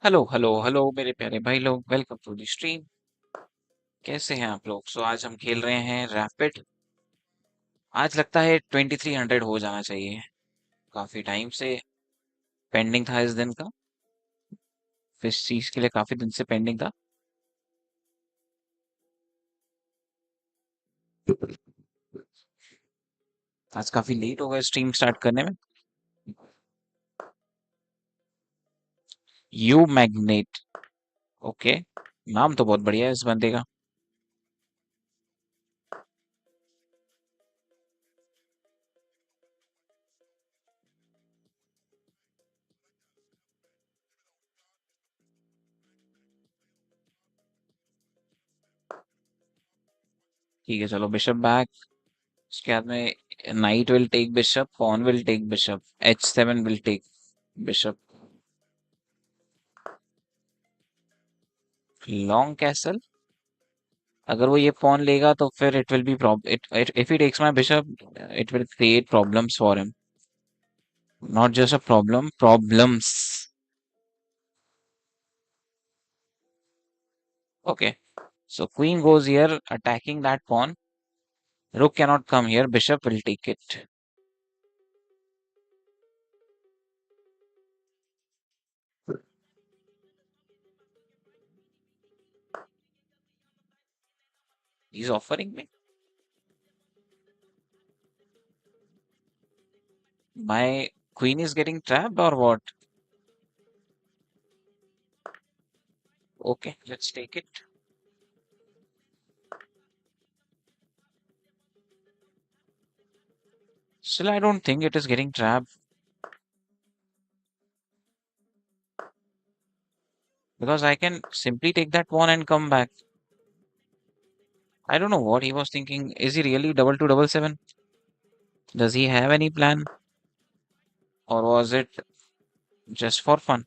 Hello hello hello मेरे प्यारे भाई लोग, वेलकम टू द स्ट्रीम। कैसे हैं आप लोग? आज हम खेल रहे हैं रैपिड। आज लगता है 2300 हो जाना चाहिए। काफी टाइम से पेंडिंग था इस दिन का। इस चीज के लिए काफी दिन से पेंडिंग था। आज काफी लेट हो गया स्ट्रीम स्टार्ट करने में। You magnet. ओके। नाम तो बहुत बढ़िया है इस बंदे का। ठीक है, चलो बिशप बैक। उसके बाद में knight will take bishop, pawn will take bishop, H7 will take bishop. Long castle. अगर वो ये पॉन लेगा तो फिर it will be problem. If he takes my bishop it will create problems for him. Not just a problem, problems. Okay, so queen goes here attacking that pawn. Rook cannot come here, bishop will take it. He's offering me. My queen is getting trapped or what? Okay, let's take it. Still, I don't think it is getting trapped because I can simply take that pawn and come back. I don't know what he was thinking. Is he really double two double seven? Does he have any plan, or was it just for fun?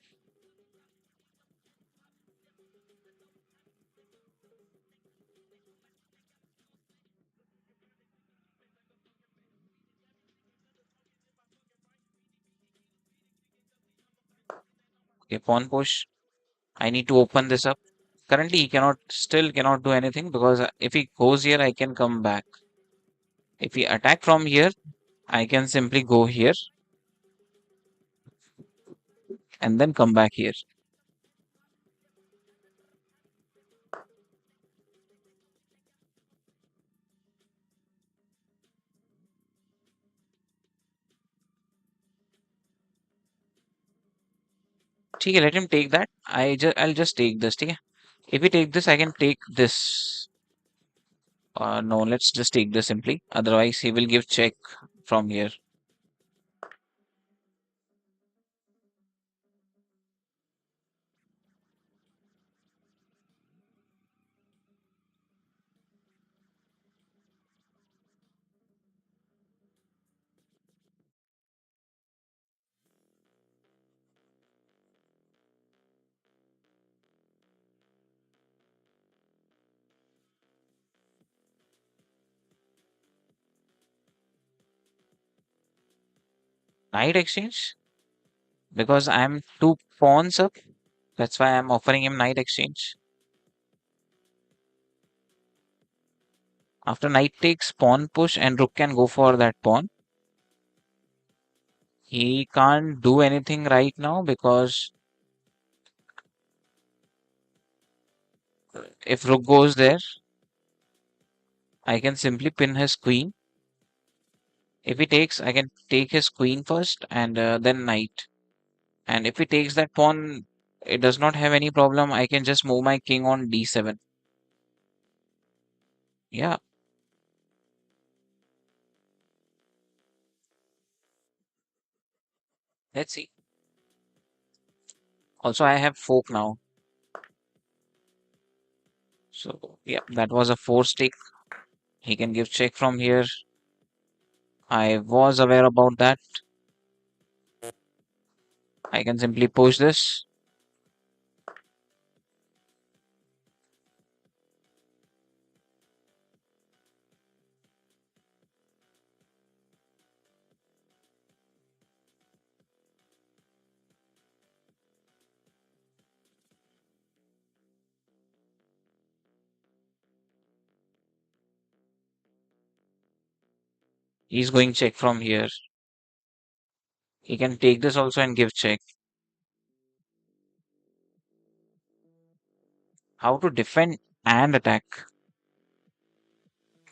Okay, pawn push. I need to open this up. Currently, he still cannot do anything because if he goes here, I can come back. If he attack from here, I can simply go here and then come back here. ठीक है, let him take that. I'll just take this. ठीक है. If we take this, I can take this. No, let's just take this simply. Otherwise, he will give check from here. Knight exchange because I'm two pawns up. That's why I'm offering him knight exchange. After knight takes, pawn push, and rook can go for that pawn. He can't do anything right now because if rook goes there, I can simply pin his queen. If he takes, I can take his queen first and then knight. And if he takes that pawn, it does not have any problem. I can just move my king on d7. Yeah, let's see. Also, I have fork now. So, yeah, that was a force take. He can give check from here. I was aware about that. I can simply push this. He's going check from here. He can take this also and give check. How to defend and attack?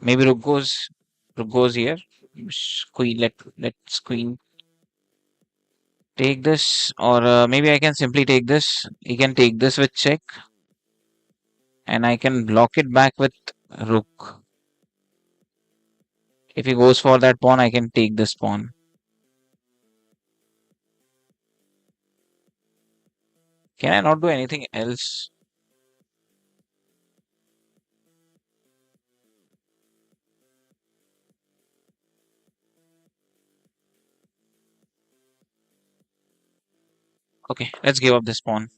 Maybe rook goes here. Queen, let's queen take this, or maybe I can simply take this. He can take this with check, and I can block it back with rook. If he goes for that pawn, I can take this pawn. Can I not do anything else? Okay, let's give up this pawn.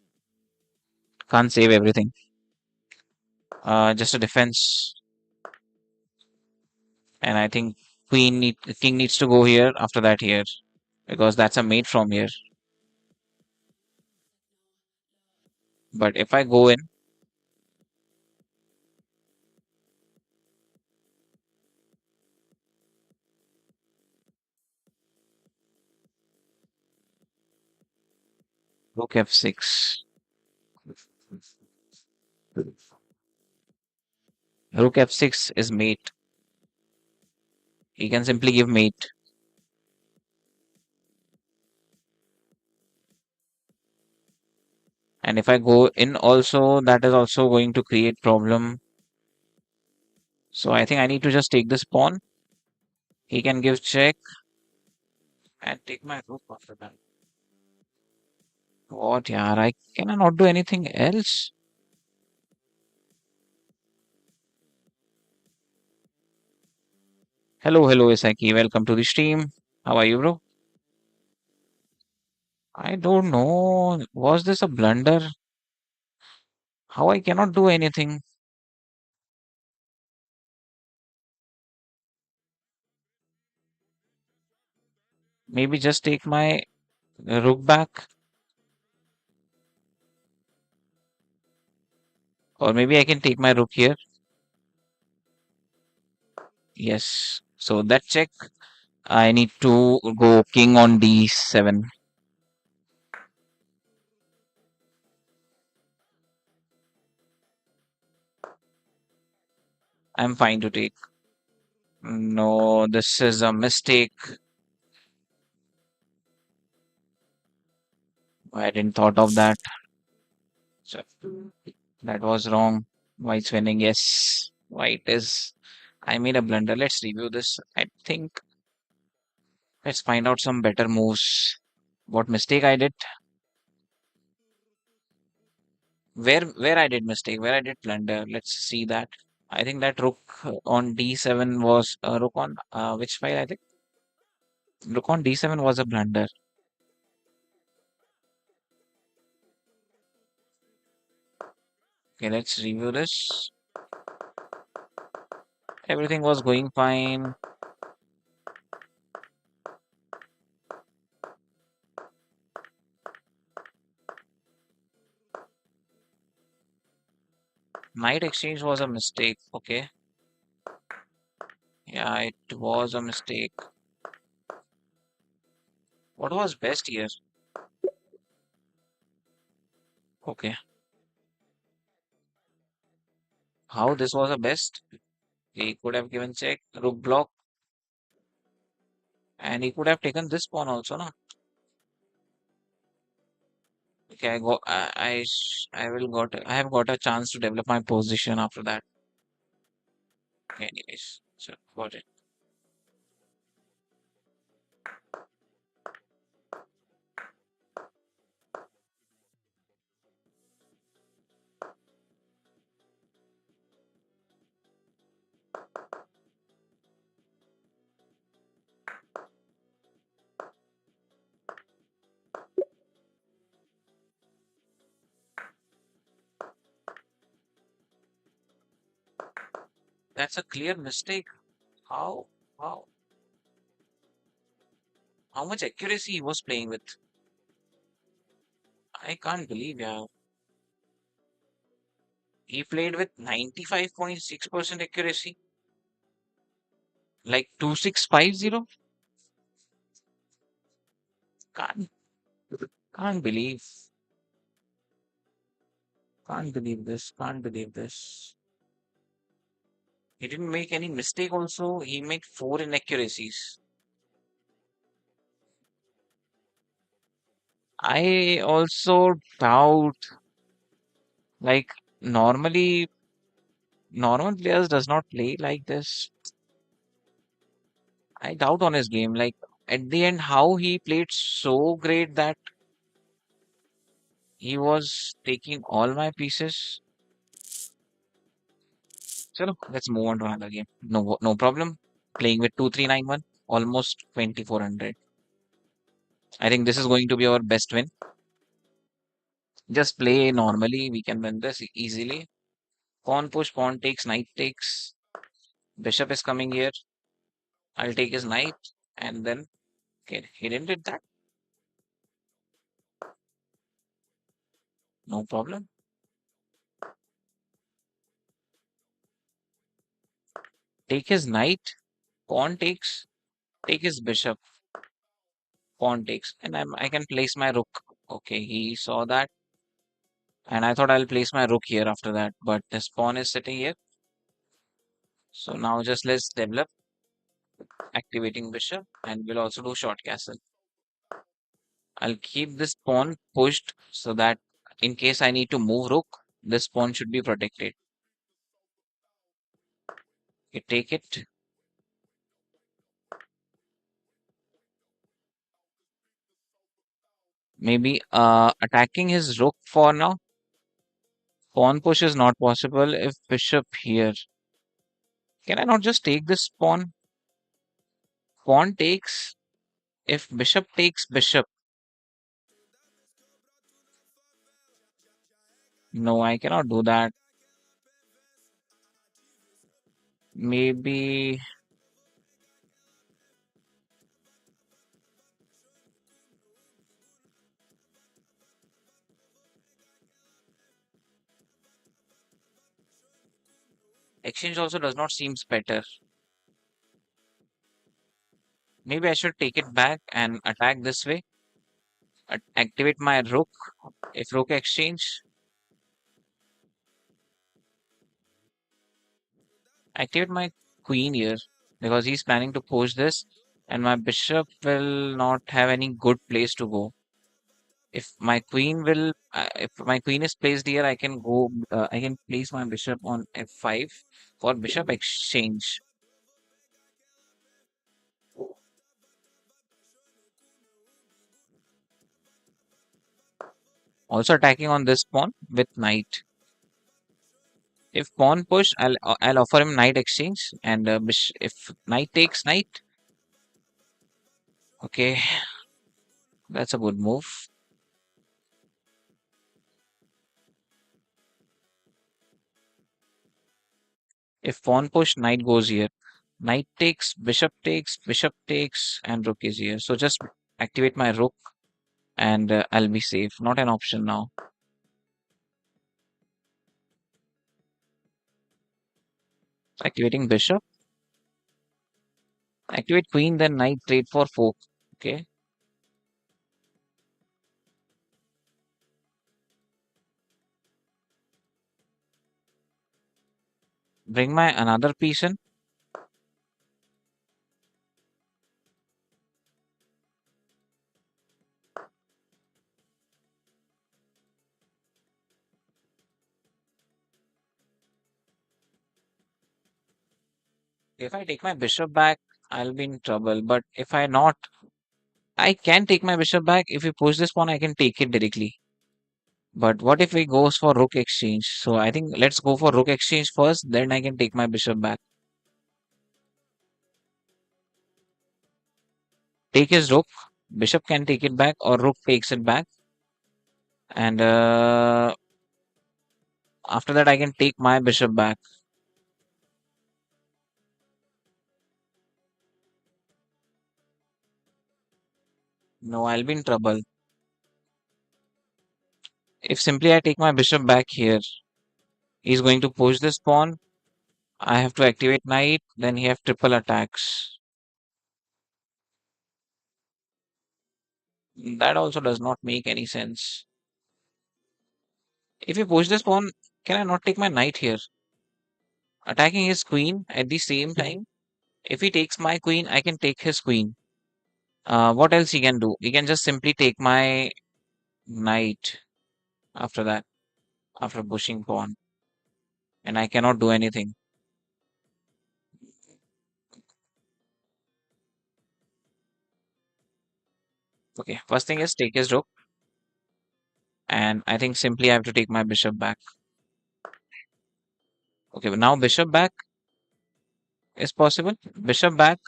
Can't save everything. Just a defense. And I think king needs to go here, after that here. Because that's a mate from here. But if I go in, rook f6. Rook f6 is mate. He can simply give mate. And if I go in also, that is also going to create problem. So I think I need to just take this pawn. He can give check and take my rook after that. What, yaar? Can I not do anything else? Hello, Isaki. Welcome to the stream. How are you, bro? I don't know. Was this a blunder? How I cannot do anything? Maybe just take my rook back, or maybe I can take my rook here. Yes. So that check, I need to go king on d7. I'm fine to take. No, this is a mistake. I didn't thought of that. So that was wrong. White's winning. Yes, white is. I made a blunder. Let's review this. I think let's find out some better moves. What mistake I did? Where I did mistake? Where I did blunder? Let's see that. I think that rook on d7 was rook on which file? I think rook on d7 was a blunder. Okay, let's review this. Everything was going fine. Knight exchange was a mistake. Okay. Yeah, it was a mistake. What was best here? Okay. How this was a best? He could have given check, rook block, and he could have taken this pawn also, no? Okay, I have got a chance to develop my position after that. Okay, anyways, so got it. That's a clear mistake. How how how much accuracy he was playing with? I can't believe, yeah. He played with 95.6% accuracy. Like 2650? Can't can't believe can't believe this. Can't believe this. He didn't make any mistake also. He made four inaccuracies. I also doubt, like, normally normal players does not play like this. I doubt on his game. Like, at the end, how he played so great that he was taking all my pieces. Chalo, let's move on to another game. No problem. Playing with 2391, almost 2400. I think this is going to be our best win. Just play normally. We can win this easily. Pawn push, pawn takes, knight takes. Bishop is coming here. I'll take his knight. And then, okay, he didn't did that. No problem. Take his knight. Pawn takes. Take his bishop. Pawn takes. And I can place my rook. Okay, he saw that. And I thought I'll place my rook here after that. But this pawn is sitting here. So now just let's develop activating bishop. And we'll also do short castle. I'll keep this pawn pushed so that in case I need to move rook, this pawn should be protected. You take it. Maybe attacking his rook for now. Pawn push is not possible if bishop here. Can I not just take this pawn? Pawn takes. If bishop takes bishop. No, I cannot do that. Maybe exchange also does not seems better. Maybe I should take it back and attack this way. Activate my rook. If rook exchange, activate my queen here because he's planning to push this, and my bishop will not have any good place to go. If my queen is placed here, I can go. I can place my bishop on f5 for bishop exchange. Also attacking on this pawn with knight. If pawn push, I'll offer him knight exchange, and if knight takes knight, okay, that's a good move. If pawn push, knight goes here. Knight takes, bishop takes, and rook is here. So just activate my rook, and I'll be safe. Not an option now. Activating bishop. Activate queen, then knight trade for fork. Okay. Bring my another piece in. If I take my bishop back, I'll be in trouble. But if I not, I can take my bishop back. If we push this pawn, I can take it directly. But what if he goes for rook exchange? So I think let's go for rook exchange first, then I can take my bishop back. Take his rook. Bishop can take it back, or rook takes it back. And after that, I can take my bishop back. No, I'll be in trouble. If simply I take my bishop back here, he's going to push this pawn. I have to activate knight, then he have triple attacks. That also does not make any sense. If you push this pawn, can I not take my knight here? Attacking his queen at the same time. If he takes my queen, I can take his queen. What else he can do? He can just simply take my knight after that, after pushing pawn, and I cannot do anything. Okay, first thing is take his rook, and I think simply I have to take my bishop back. Okay, but now bishop back is possible. Bishop back,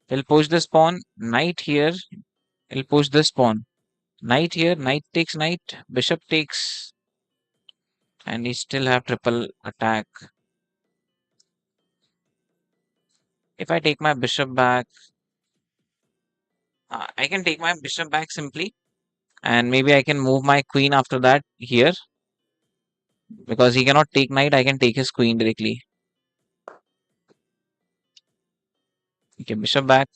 he'll push this pawn, knight here, he'll push this pawn. Knight here, knight takes knight, bishop takes, and he still have triple attack. If I take my bishop back, I can take my bishop back simply, and maybe I can move my queen after that here, because he cannot take knight, I can take his queen directly. Okay, bishop back.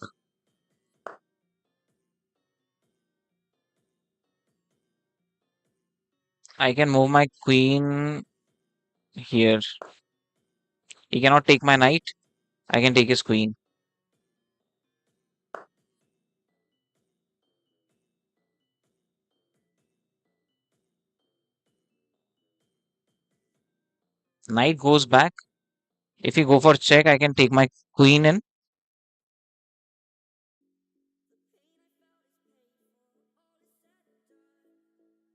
I can move my queen here. He cannot take my knight, I can take his queen. Knight goes back. If you go for check, I can take my queen in.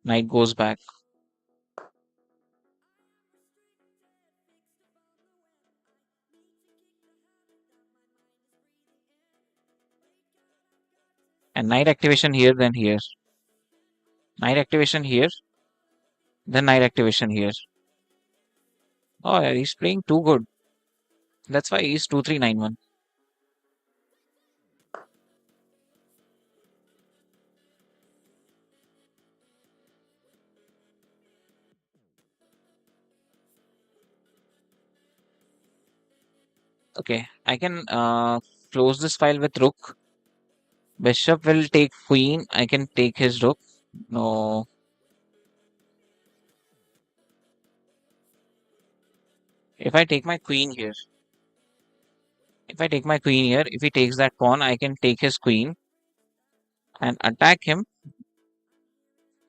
Knight goes back. And knight activation here, then here. Knight activation here, then knight activation here. Oh, yeah, he's playing too good. That's why he's 2391. Okay, I can close this file with rook. Bishop will take queen. I can take his rook. No. If I take my queen here, if I take my queen here, if he takes that pawn, I can take his queen and attack him.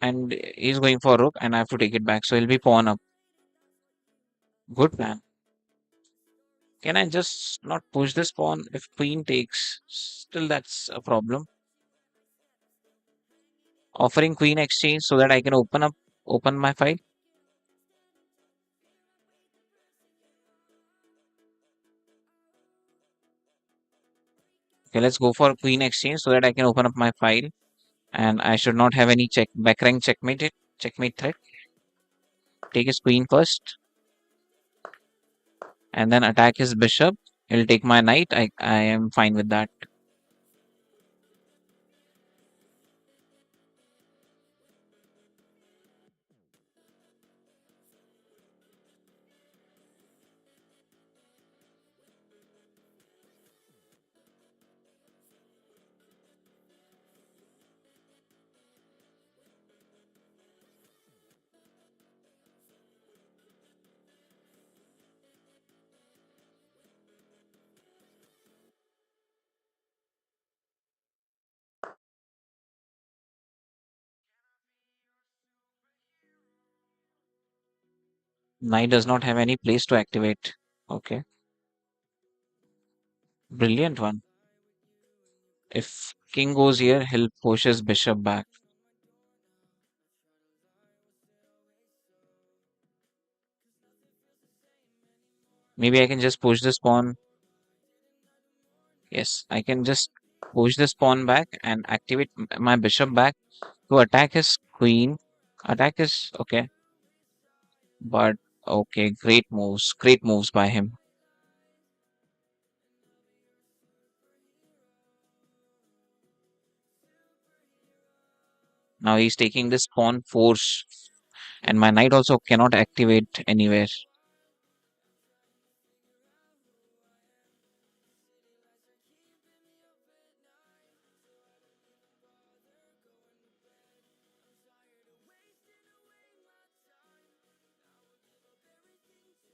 And he's going for rook, and I have to take it back. So he'll be pawn up. Good plan. Can I just not push this pawn if queen takes? Still, that's a problem. Offering queen exchange so that I can open my file. Okay, let's go for queen exchange so that I can open up my file, and I should not have any back rank checkmate threat. Take his queen first, and then attack his bishop. He'll take my knight. I am fine with that. Knight does not have any place to activate. Okay, brilliant one. If king goes here, he'll push his bishop back. Maybe I can just push this pawn. Yes, I can just push this pawn back and activate my bishop back to attack his queen. Attack his, okay, but okay, great moves by him. Now he's taking this pawn force, and my knight also cannot activate anywhere.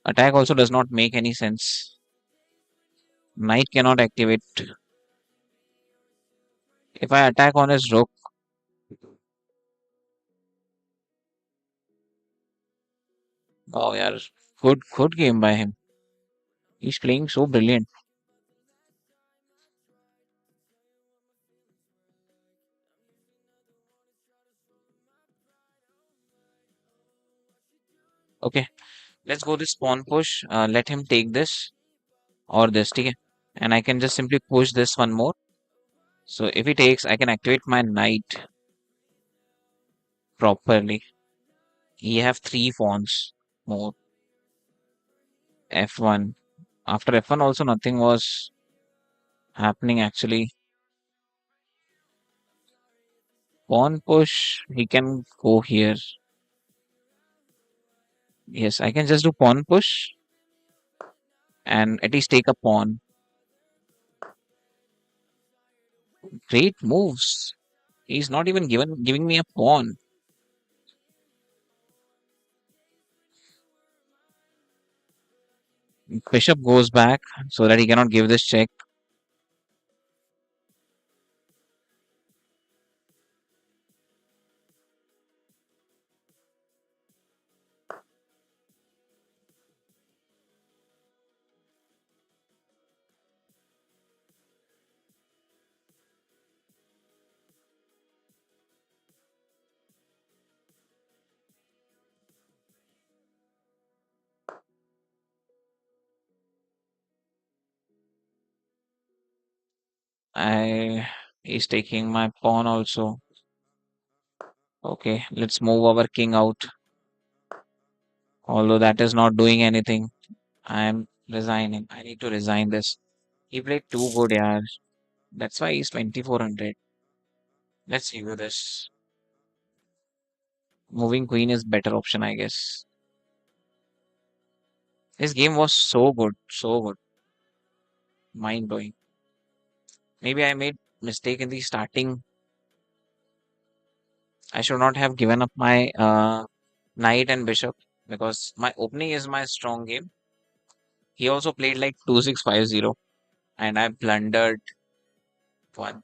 Attack also does not make any sense. Knight cannot activate. If I attack on his rook, oh yeah, good game by him. He's playing so brilliant. Okay, let's go this pawn push. Let him take this or this, okay? And I can just simply push this one more. So if he takes, I can activate my knight properly. He have three pawns more. F1. After F1 also nothing was happening actually. Pawn push, he can go here. Yes, I can just do pawn push and at least take a pawn. Great moves. He's not even giving me a pawn. Bishop goes back so that he cannot give this check. I He's taking my pawn also. Okay, let's move our king out. Although that is not doing anything. I am resigning. I need to resign this. He played too good, yeah. That's why he's 2400. Let's review this. Moving queen is better option, I guess. His game was so good, so good. Mind blowing. Maybe I made mistake in the starting. I should not have given up my knight and bishop because my opening is my strong game. He also played like 2650 and I blundered one.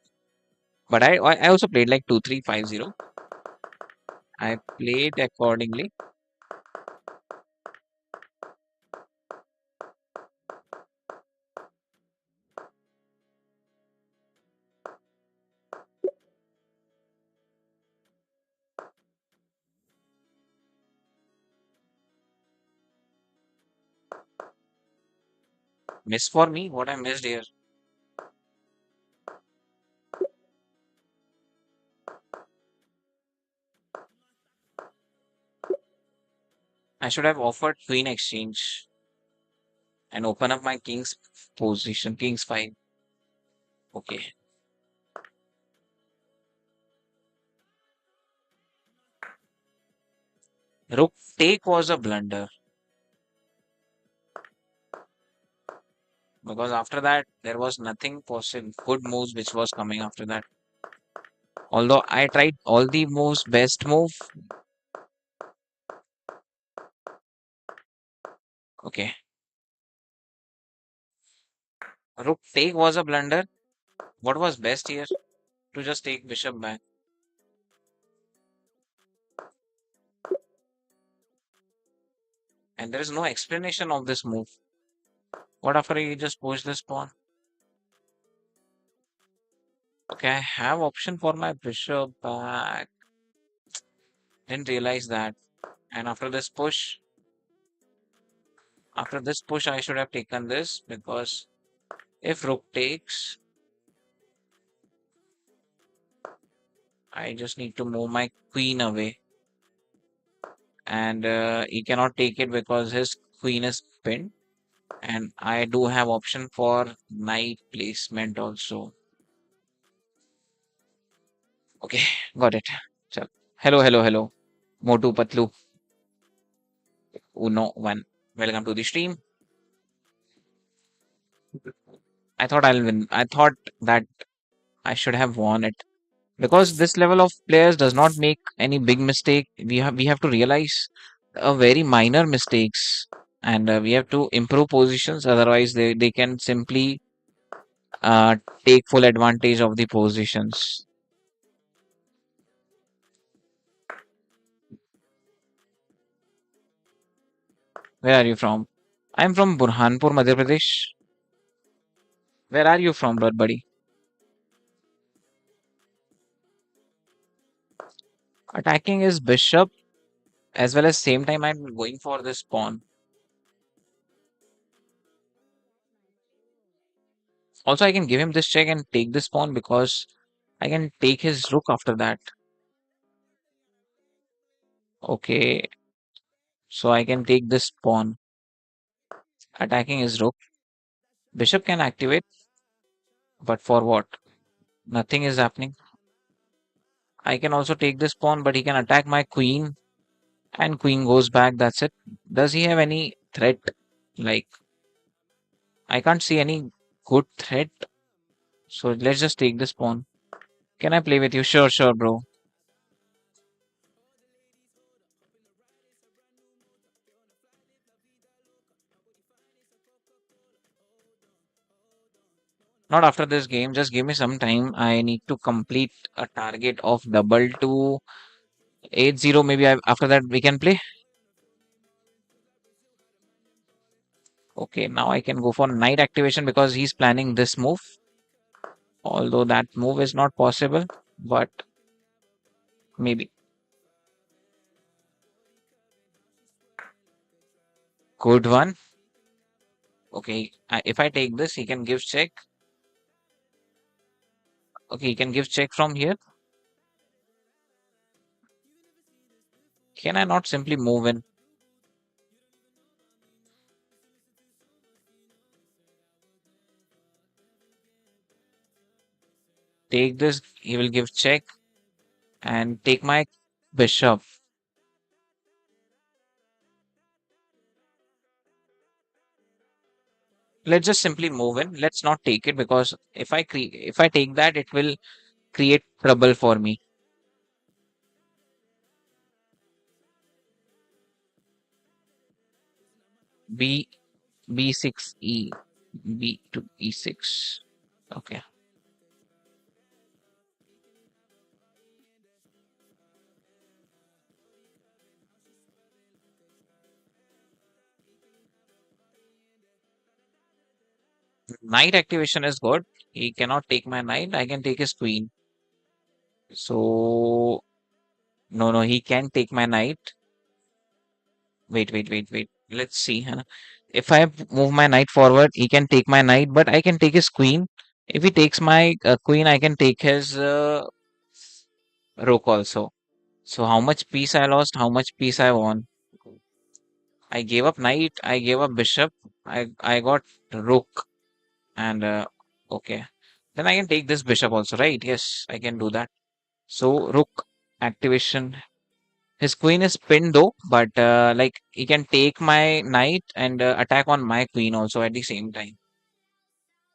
But I also played like 2350. I played accordingly. Miss for me, what I missed here. I should have offered queen exchange and open up my king's position, king's file. Okay. Rook take was a blunder because after that there was nothing possible, good moves which was coming after that. Although I tried all the moves, best move. Okay. Rook take was a blunder. What was best here? To just take bishop back. And there is no explanation of this move. What after you just push this pawn? Okay, I have option for my bishop back. Didn't realize that. And after this push, I should have taken this because if rook takes, I just need to move my queen away. And he cannot take it because his queen is pinned. And I do have option for knight placement also. Okay, got it. So, hello. Motu Patlu, Uno One. Welcome to the stream. I thought I'll win. I thought that I should have won it because this level of players does not make any big mistake. We have to realize a very minor mistakes. and we have to improve positions. Otherwise, they can simply uh, take full advantage of the positions. Where are you from? I'm from Burhanpur, Madhya Pradesh. Where are you from, buddy? Attacking is bishop, as well as same time I'm going for this pawn. Also, I can give him this check and take this pawn because I can take his rook after that. Okay, so I can take this pawn. Attacking his rook. Bishop can activate, but for what? Nothing is happening. I can also take this pawn, but he can attack my queen, and queen goes back. That's it. Does he have any threat? Like, I can't see any good threat. So let's just take this pawn. Can I play with you? Sure, sure, bro. Not after this game. Just give me some time. I need to complete a target of double to 8-0. Maybe after that we can play. Okay, now I can go for knight activation because he's planning this move. Although that move is not possible, but maybe. Good one. Okay, if I take this, he can give check. Okay, he can give check from here. Can I not simply move in? Take this, he will give check and take my bishop. Let's just simply move in. Let's not take it because if I take that, it will create trouble for me. B B6 E B to E6. Okay. Knight activation is good. He cannot take my knight. I can take his queen. So no, no, he can take my knight. Wait. Let's see. Huh? If I move my knight forward, he can take my knight, but I can take his queen. If he takes my queen, I can take his rook also. So how much piece I lost? How much piece I won? I gave up knight. I gave up bishop. I got rook and okay. Then I can take this bishop also, right? Yes, I can do that. So rook activation. His queen is pinned though, but like he can take my knight and attack on my queen also at the same time.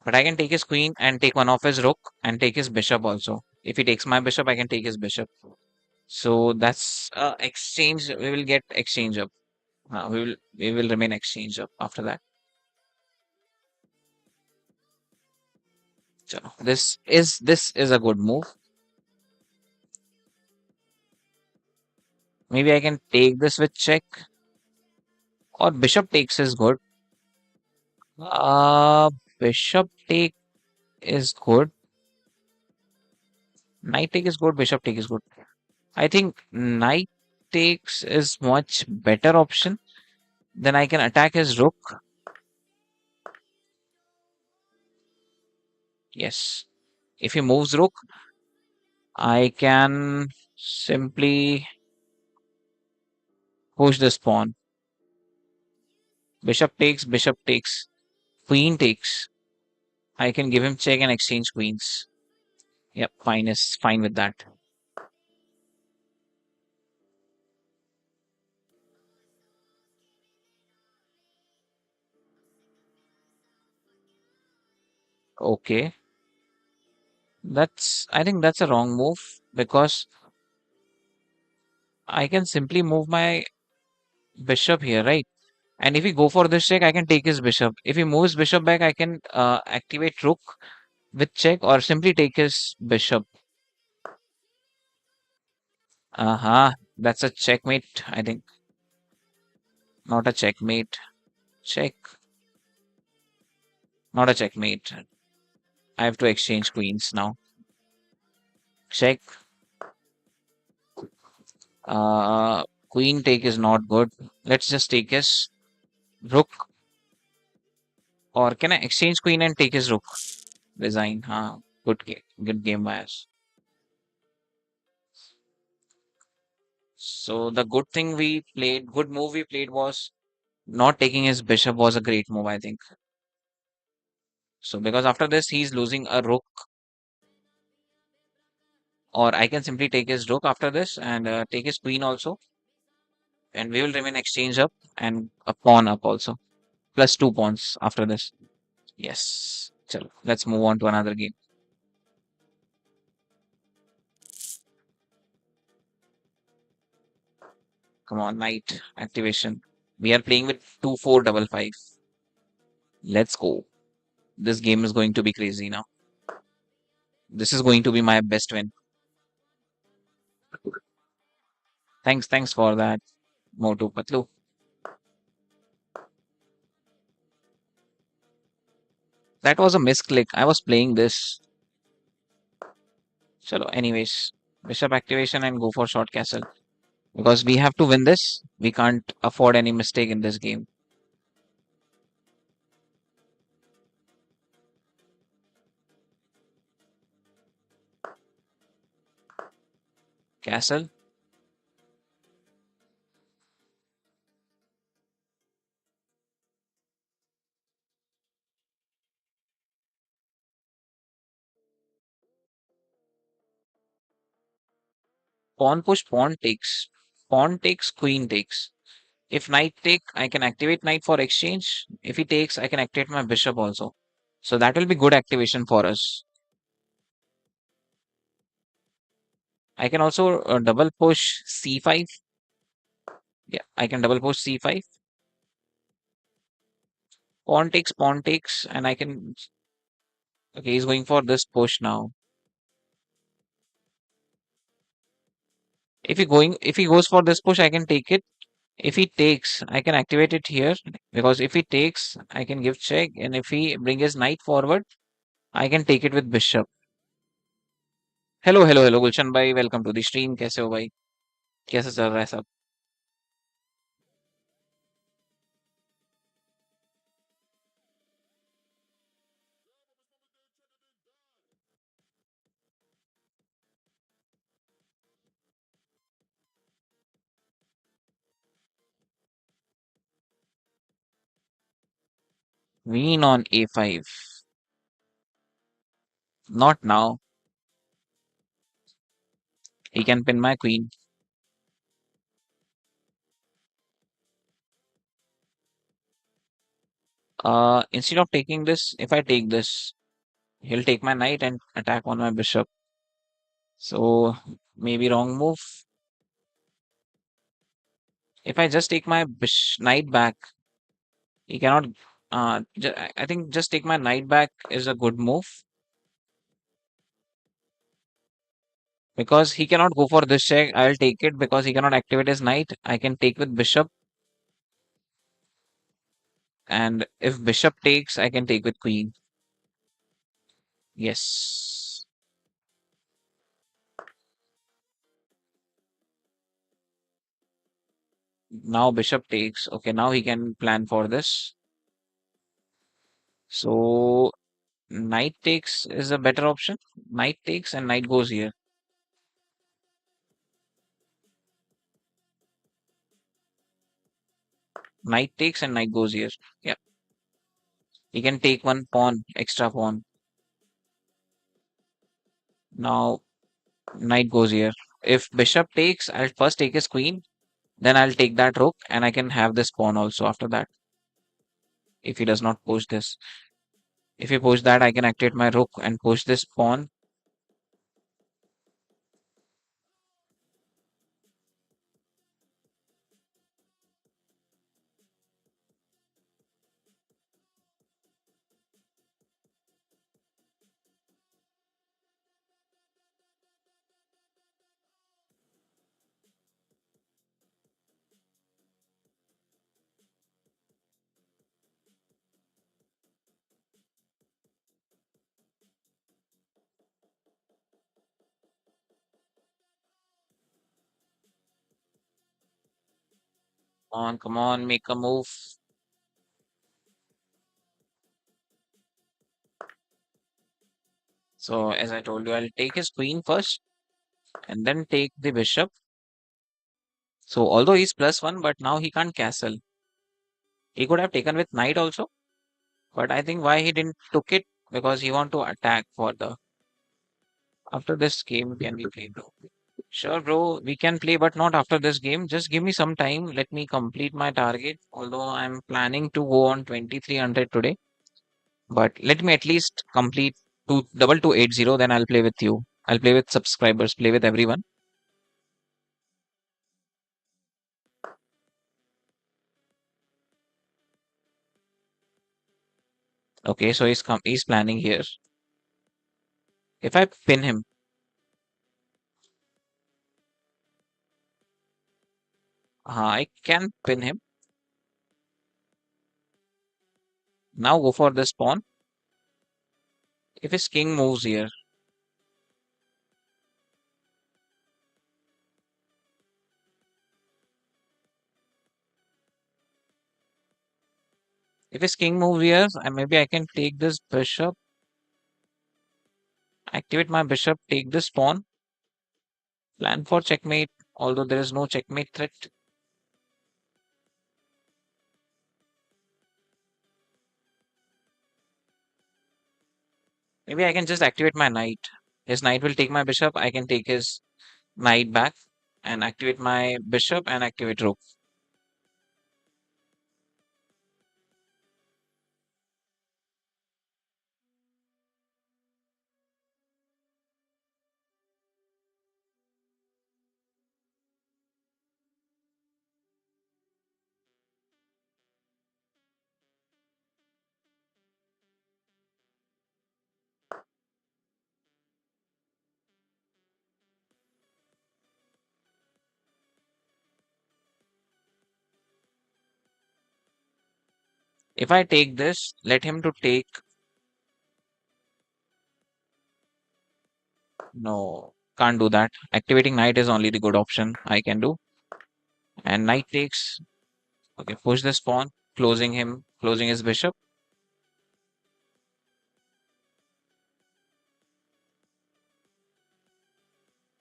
But I can take his queen and take one of his rook and take his bishop also. If he takes my bishop, I can take his bishop. So that's exchange. We will get exchange up. We will remain exchange up after that. So this is a good move. Maybe I can take this with check or bishop takes is good. Uh, bishop take is good. Knight take is good. Bishop take is good. I think knight takes is much better option. Then I can attack his rook. Yes. If he moves rook, I can simply push this pawn. Bishop takes, bishop takes, queen takes. I can give him check and exchange queens. Yep, fine is fine with that. Okay. I think that's a wrong move because I can simply move my bishop here, right? And if we go for this check, I can take his bishop. If he moves bishop back, I can activate rook with check or simply take his bishop. Uh-huh. That's a checkmate, I think. Not a checkmate. Check. Not a checkmate. I have to exchange queens now. Check. Uh, Queen take is not good. Let's just take his rook. Or can I exchange queen and take his rook? Resign. Huh. Good game. Good game by us. So the good thing we played, good move we played was not taking his bishop was a great move, I think. So because after this he's losing a rook, or I can simply take his rook after this and take his queen also, and we will remain exchange up and a pawn up also, plus two pawns after this. Yes. Chalo, let's move on to another game. Come on, knight activation. We are playing with 2 4 5 5. Let's go. This game is going to be crazy now. This is going to be my best win. Thanks for that, Motu Patlu. That was a misclick. I was playing this. Chalo, anyways, bishop activation and go for short castle. Because we have to win this. We can't afford any mistake in this game. Castle. Pawn push, pawn takes. Pawn takes, queen takes. If knight take, I can activate knight for exchange. If he takes, I can activate my bishop also. So that will be good activation for us. I can also double push c5. Yeah, I can double push c5. Pawn takes, and I can. Okay, he's going for this push now. If he goes for this push, I can take it. If he takes, I can activate it here because if he takes, I can give check, and if he bring his knight forward, I can take it with bishop. Hello Gulshan भाई, welcome to the stream. कैसे हो भाई? कैसा चल रहा है सब? Queen on a5. Not now. He can pin my queen. Instead of taking this, if I take this, he'll take my knight and attack on my bishop. So maybe wrong move. If I just take my knight back, he cannot. I think just take my knight back is a good move because he cannot go for this check. I'll take it because he cannot activate his knight. I can take with bishop, and if bishop takes, I can take with queen. Yes. Now bishop takes. Okay, now he can plan for this. So knight takes is a better option. Knight takes and knight goes here. Knight takes and knight goes here. Yeah, he can take one pawn, extra pawn. Now knight goes here. If bishop takes, I'll first take his queen, then I'll take that rook, and I can have this pawn also after that. If he does not push this, if he push that, I can activate my rook and push this pawn. Come on, make a move. So as I told you, I'll take his queen first and then take the bishop. So although he's +1, but now he can't castle. He could have taken with knight also, but I think why he didn't took it because he want to attack for the. After this game, can we play, bro? Sure, bro, we can play, but not after this game. Just give me some time. Let me complete my target. Although I'm planning to go on 2300 today, but let me at least complete 2280. Then I'll play with you. I'll play with subscribers, play with everyone. Okay, so he's planning here. If I pin him, I can pin him. Now go for this pawn. If his king moves here, if his king moves here, maybe I can take this bishop, activate my bishop, take this pawn, plan for checkmate. Although there is no checkmate threat, maybe I can just activate my knight. His knight will take my bishop. I can take his knight back and activate my bishop and activate rook. If I take this, let him to take. No, can't do that. Activating knight is only the good option I can do. And knight takes. Okay, push this pawn, closing his bishop.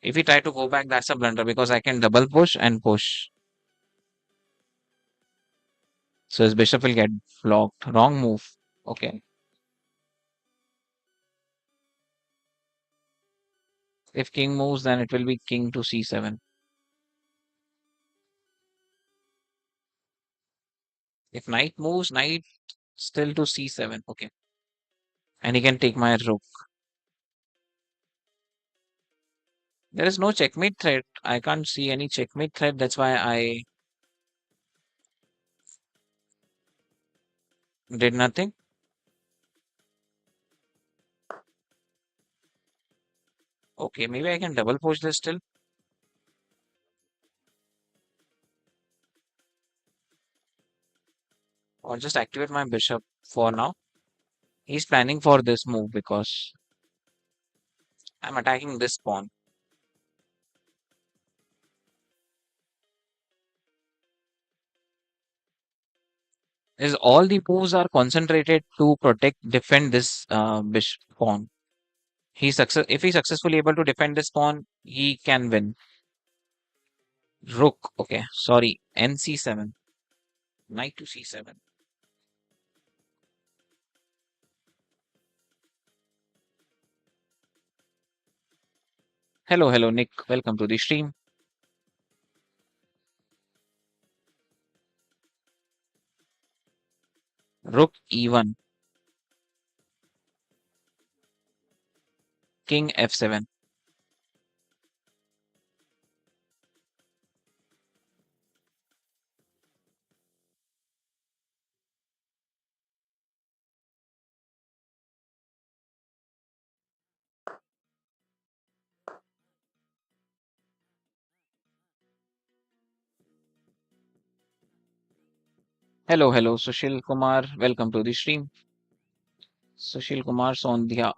If he try to go back, that's a blunder because I can double push and push. So his bishop will get blocked. Wrong move. Okay. If king moves, then it will be king to c7. If knight moves, knight still to c7. Okay. And he can take my rook. There is no checkmate threat. I can't see any checkmate threat. That's why I did nothing. Okay, maybe I can double push this still. Or just activate my bishop for now. He's planning for this move because I'm attacking this pawn. Is all the moves are concentrated to defend this bishop pawn. If he's successfully able to defend this pawn, he can win. Rook, okay, sorry, nc7, knight to c7. Hello, hello, Nick. Welcome to the stream. Rook e1, king f7. Hello, hello, Sushil Kumar. Welcome to the stream. Sushil Kumar Sondhya.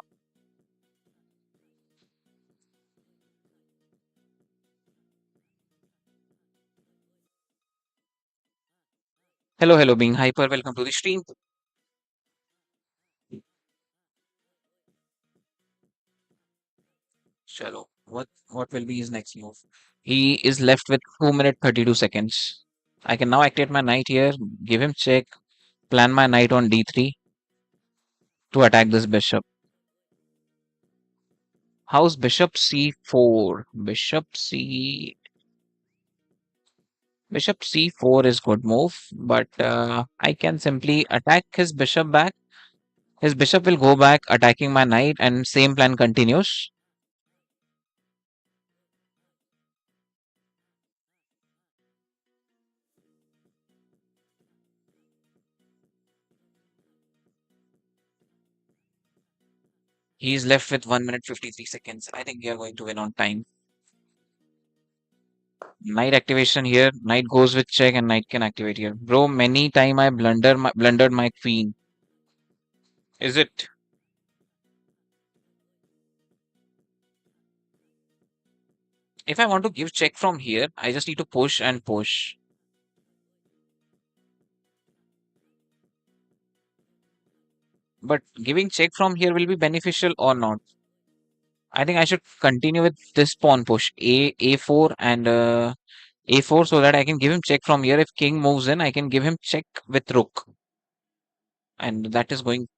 Hello, hello, being hyper. Welcome to the stream. Chalo. What will be his next move? He is left with 2 minutes 32 seconds. I can now activate my knight here, give him check, plan my knight on d3 to attack this bishop. How's bishop c4? Bishop c4 is good move, but I can simply attack his bishop back. His bishop will go back attacking my knight, and same plan continues. He's left with 1 minute 53 seconds. I think we are going to win on time. Knight activation here. Knight goes with check and knight can activate here. Bro, many time I blundered my queen. Is it? If I want to give check from here, I just need to push and push. But giving check from here will be beneficial or not? I think I should continue with this pawn push. A4 and A4 so that I can give him check from here. If king moves in, I can give him check with rook. And that is going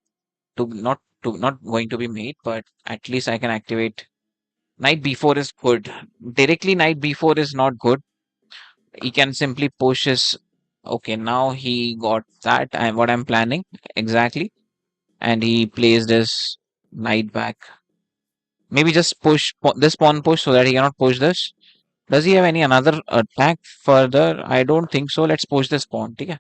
to not going to be made, but at least I can activate. Knight b4 is good. Directly knight b4 is not good. He can simply push his. Okay, now he got that. And what I'm planning exactly, and he placed his knight back. Maybe just push this pawn push so that he cannot push this. Does he have any another attack further? I don't think so. Let's push this pawn. Okay.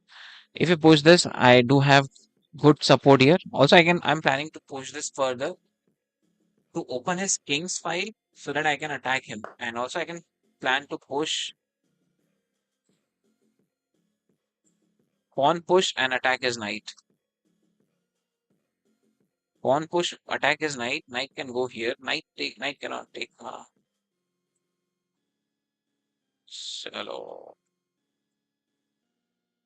If you push this, I do have good support here. Also, I'm planning to push this further to open his king's file so that I can attack him. And also I can plan to push pawn push and attack his knight. Pawn push, attack his knight. Knight can go here. Knight take. Knight cannot take. Chalo.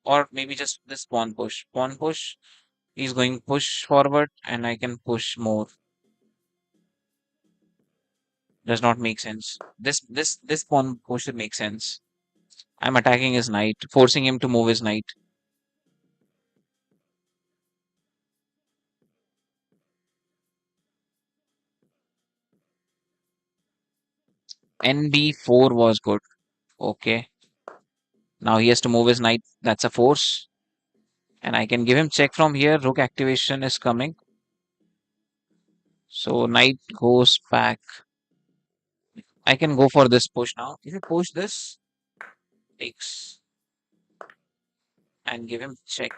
Or maybe just this pawn push. Pawn push. He's going push forward, and I can push more. Does not make sense. This pawn push should make sense. I'm attacking his knight, forcing him to move his knight. NB4 was good. Okay. Now he has to move his knight. That's a force. And I can give him check from here. Rook activation is coming. So knight goes back. I can go for this push now. If you push this, takes and give him check.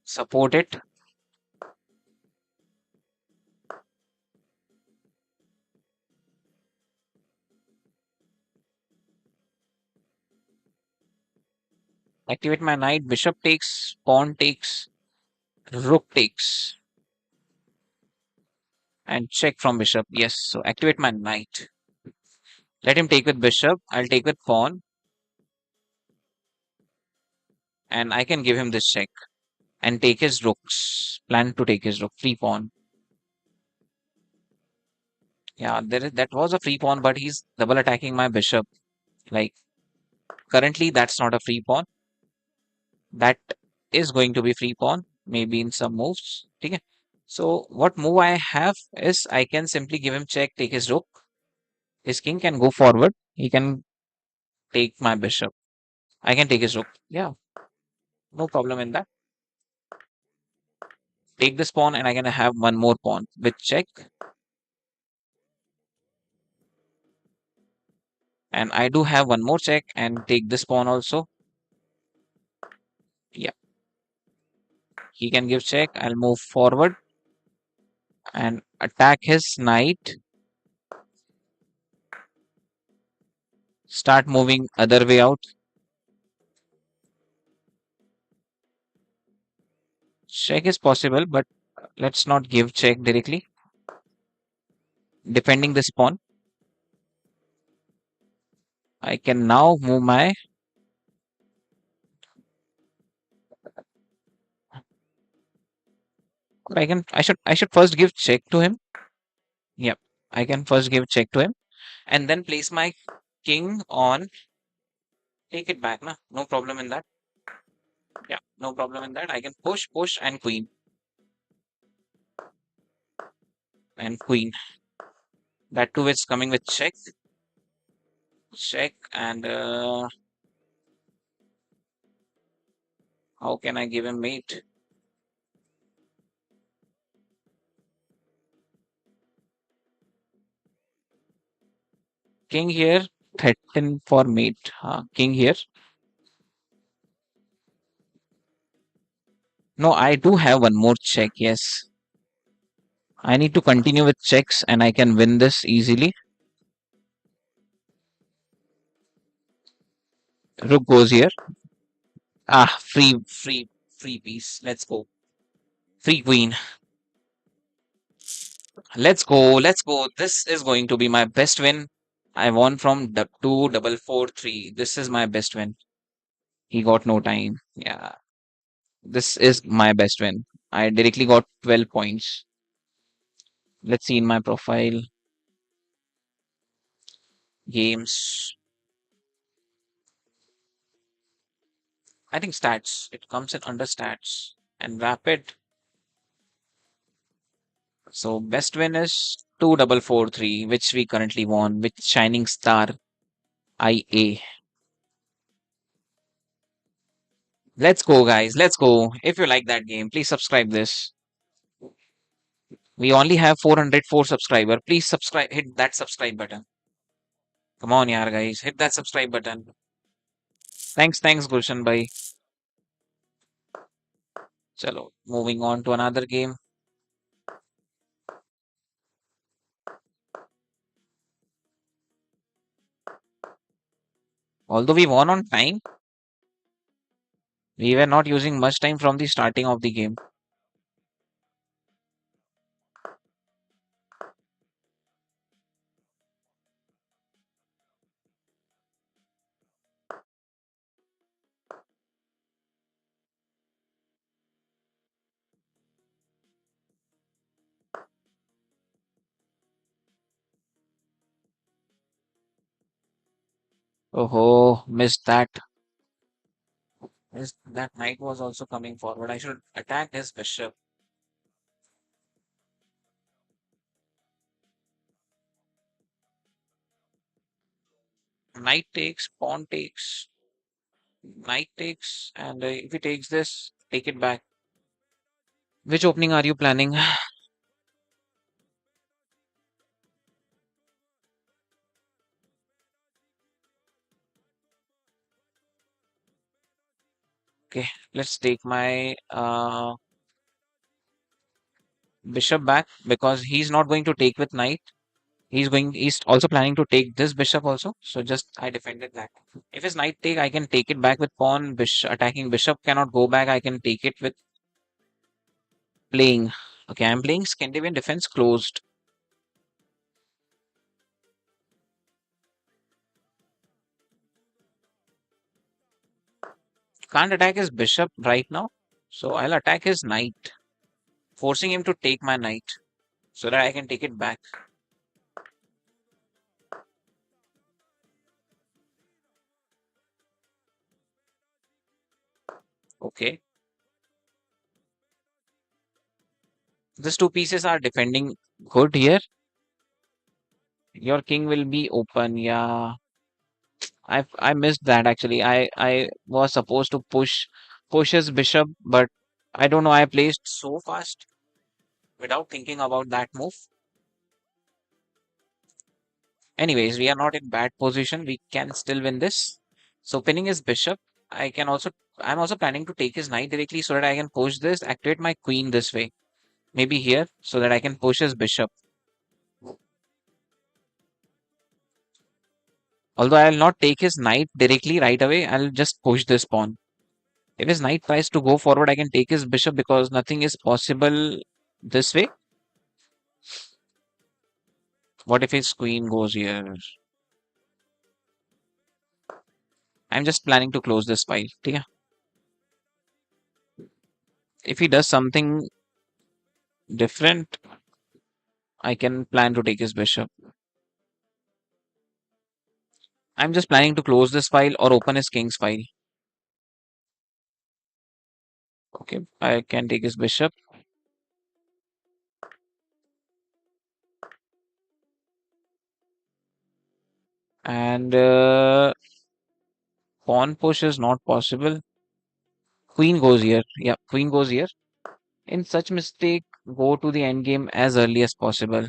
Support it. Activate my knight. Bishop takes. Pawn takes. Rook takes. And check from bishop. Yes. So activate my knight. Let him take with bishop. I'll take with pawn. And I can give him this check. And take his rooks. Plan to take his rook. Free pawn. Yeah, that was a free pawn, but he's double attacking my bishop. Like currently, that's not a free pawn. That is going to be free pawn, maybe in some moves. Okay. So what move I have is I can simply give him check, take his rook. His king can go forward. He can take my bishop. I can take his rook. Yeah, no problem in that. Take this pawn, and I can have one more pawn with check. And I do have one more check and take this pawn also. Yeah, he can give check. I'll move forward and attack his knight. Start moving other way out. Check is possible, but let's not give check directly. defending this pawn. I can now move my. I should first give check to him. Yep. I can first give check to him and then place my king on. Take it back, na? No problem in that. Yeah, no problem in that. I can push, and queen. That too is coming with check, and how can I give him mate? King here, threaten for mate. King here. No, I do have one more check. Yes, I need to continue with checks, and I can win this easily. Rook goes here. Free piece. Let's go. Free queen. Let's go. Let's go. This is going to be my best win. I won from the 2443. This is my best win. He got no time. Yeah. This is my best win. I directly got 12 points. Let's see in my profile. Games. I think stats. It comes in under stats. And rapid. So best win is 2443, which we currently won with Shining Star IA. Let's go, guys. Let's go. If you like that game, please subscribe this. We only have 404 subscriber. Please subscribe. Hit that subscribe button. Come on, yaar, guys. Hit that subscribe button. Thanks, Gulshan bhai. Chalo, moving on to another game. Although we won on time, we were not using much time from the starting of the game. Oh, missed that. That knight was also coming forward. I should attack his bishop. Knight takes, pawn takes, knight takes, and if he takes this, take it back. Which opening are you planning? Okay, let's take my bishop back because he's not going to take with knight. He's also planning to take this bishop also. So just I defended that. If his knight take, I can take it back with pawn. Bishop attacking bishop cannot go back. I can take it with playing. Okay, I'm playing Scandinavian defense closed. Can't attack his bishop right now. So I'll attack his knight, forcing him to take my knight so that I can take it back. Okay. These two pieces are defending good here. Your king will be open. Yeah. I missed that actually. I was supposed to push his bishop, but I don't know. I placed so fast without thinking about that move. Anyways, we are not in bad position. We can still win this. So pinning his bishop, I'm also planning to take his knight directly so that I can push this, activate my queen this way. Maybe here so that I can push his bishop. Although I'll not take his knight directly right away, I'll just push this pawn. If his knight tries to go forward, I can take his bishop because nothing is possible this way. What if his queen goes here? I'm just planning to close this file. Okay? If he does something different, I can plan to take his bishop. I'm just planning to close this file or open his king's file. Okay, I can take his bishop. And pawn push is not possible. Queen goes here. Yeah, queen goes here. In such mistake, go to the endgame as early as possible.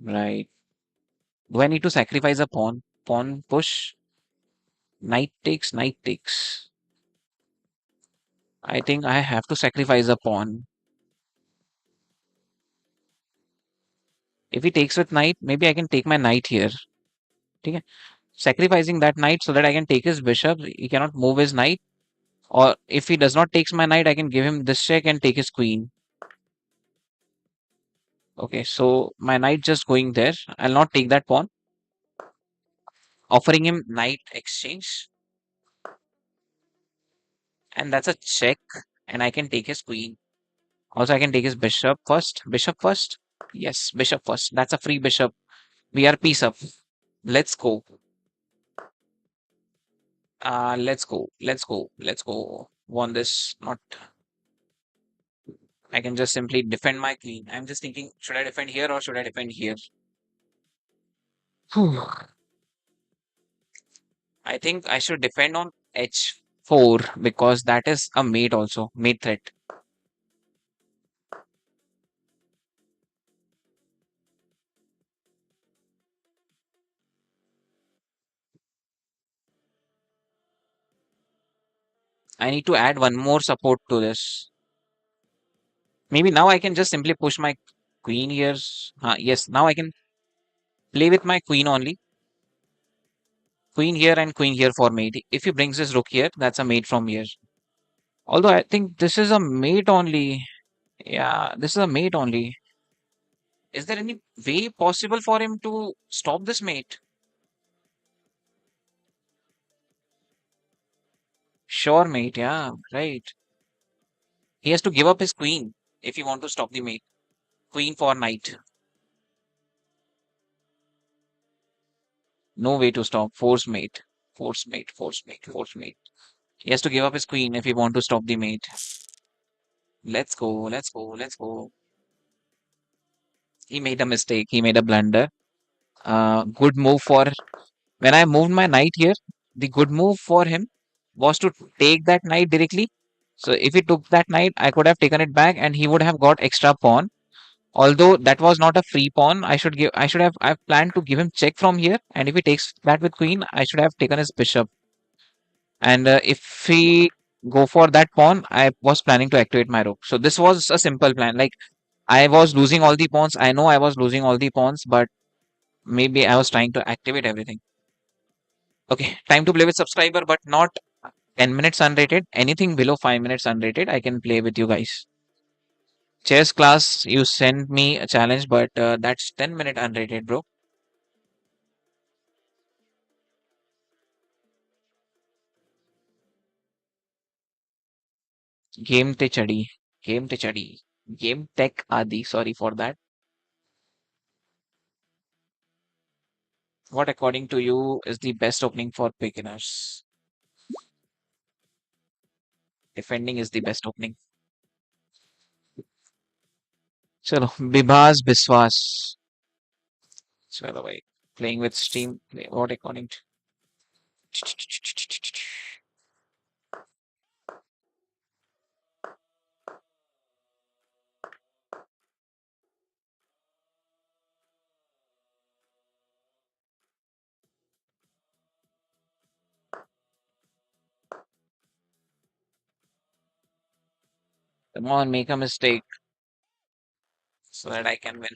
Right. Do I need to sacrifice a pawn? Pawn push. Knight takes, knight takes. I think I have to sacrifice a pawn. If he takes with knight, maybe I can take my knight here. Okay? Sacrificing that knight so that I can take his bishop. He cannot move his knight. Or if he does not takes my knight, I can give him this check and take his queen. Okay, so my knight just going there. I'll not take that pawn. Offering him knight exchange. And that's a check. And I can take his queen. Also, I can take his bishop first. Bishop first. Yes, bishop first. That's a free bishop. We are piece up. Let's go. Let's go. Let's go. Let's go. Won this. Not. I can just simply defend my queen. I'm just thinking, should I defend here or should I defend here? Phew. I think I should defend on h4 because that is a mate also. Mate threat. I need to add one more support to this. Maybe now I can just simply push my queen here. Yes, now I can play with my queen only. Queen here and queen here for mate. If he brings his rook here, that's a mate from here. Although I think this is a mate only. Yeah, this is a mate only. Is there any way possible for him to stop this mate? Sure, mate. Yeah, right. He has to give up his queen if he want to stop the mate. Queen for knight. No way to stop. Force mate. Force mate. Force mate. Force mate. He has to give up his queen if he want to stop the mate. Let's go. Let's go. Let's go. He made a mistake. He made a blunder. Good move for when I moved my knight here. The good move for him was to take that knight directly. So if he took that knight, I could have taken it back, and he would have got extra pawn. Although that was not a free pawn, I should have. I planned to give him check from here, and if he takes that with queen, I should have taken his bishop. And if he go for that pawn, I was planning to activate my rook. So this was a simple plan. Like I was losing all the pawns. I know I was losing all the pawns, but maybe I was trying to activate everything. Okay, time to play with subscriber, but not 10 minutes unrated. Anything below 5 minutes unrated, I can play with you guys. Chess class, you send me a challenge, but that's 10-minute unrated, bro. Game te chadi. Game te chadi. Game tech adi. Sorry for that. What, according to you, is the best opening for beginners? Defending is the best opening. Chalo, Bibhas Biswas. Chalo, bhai. Playing with Steam. What according to. Come on, make a mistake so that I can win.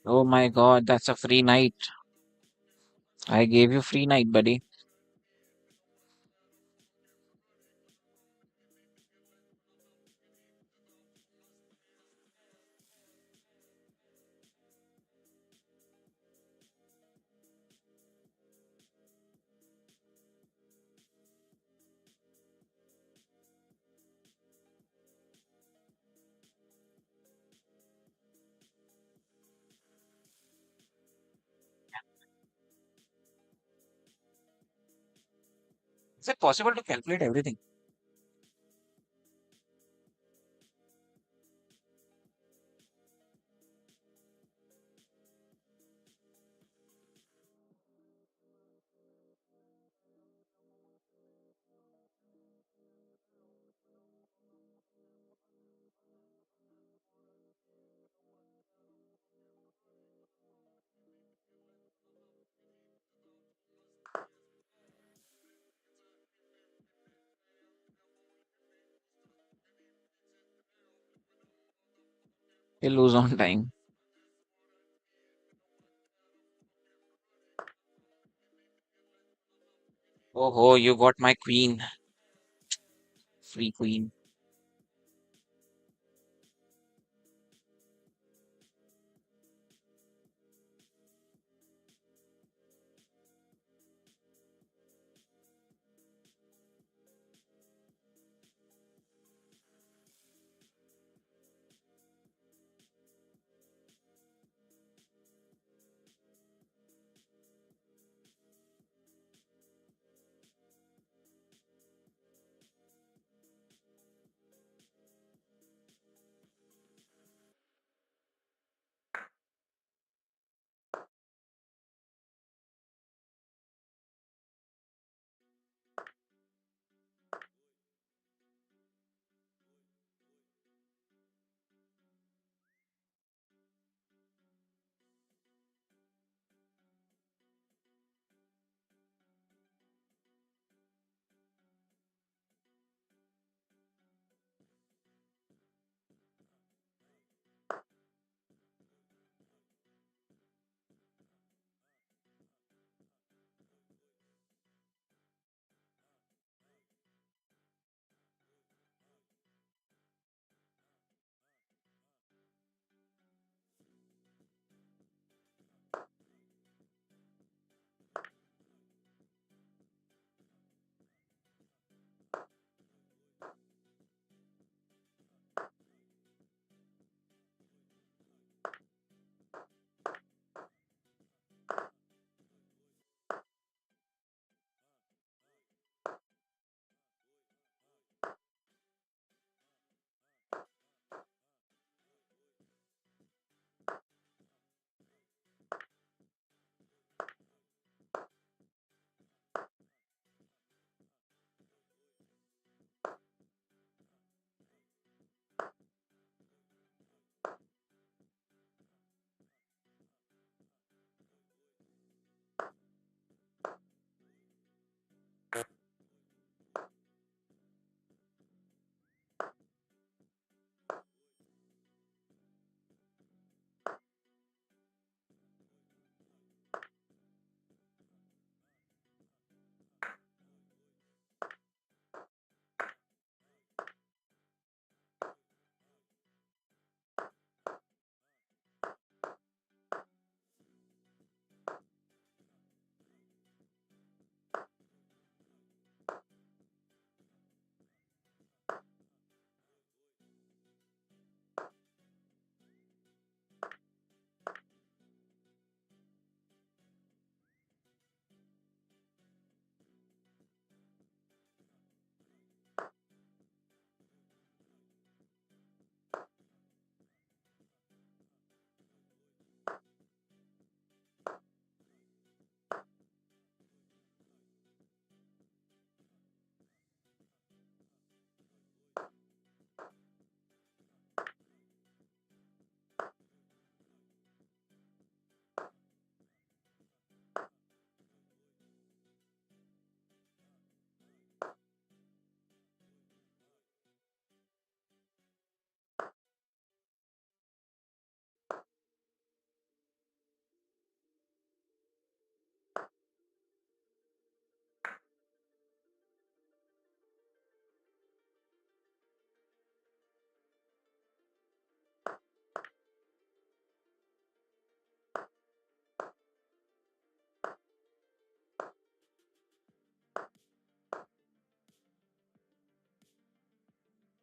Oh my God, that's a free night. I gave you free night, buddy. Is it possible to calculate everything? You lose on time. Oh, ho, you got my queen. Free queen.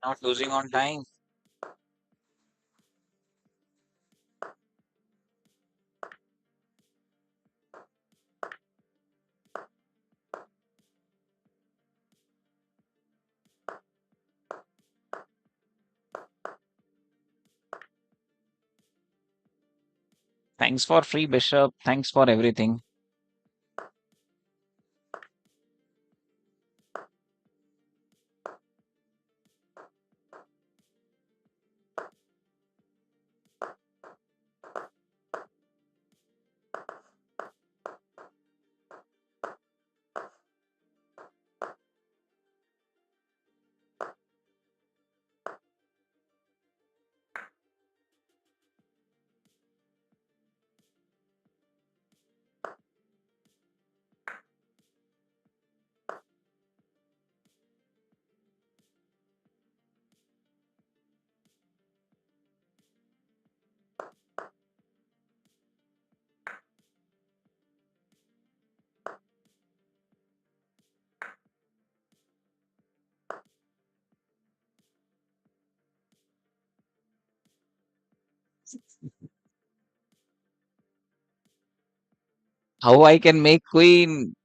Not losing on time. Thanks for free bishop. Thanks for everything. How I can make queen?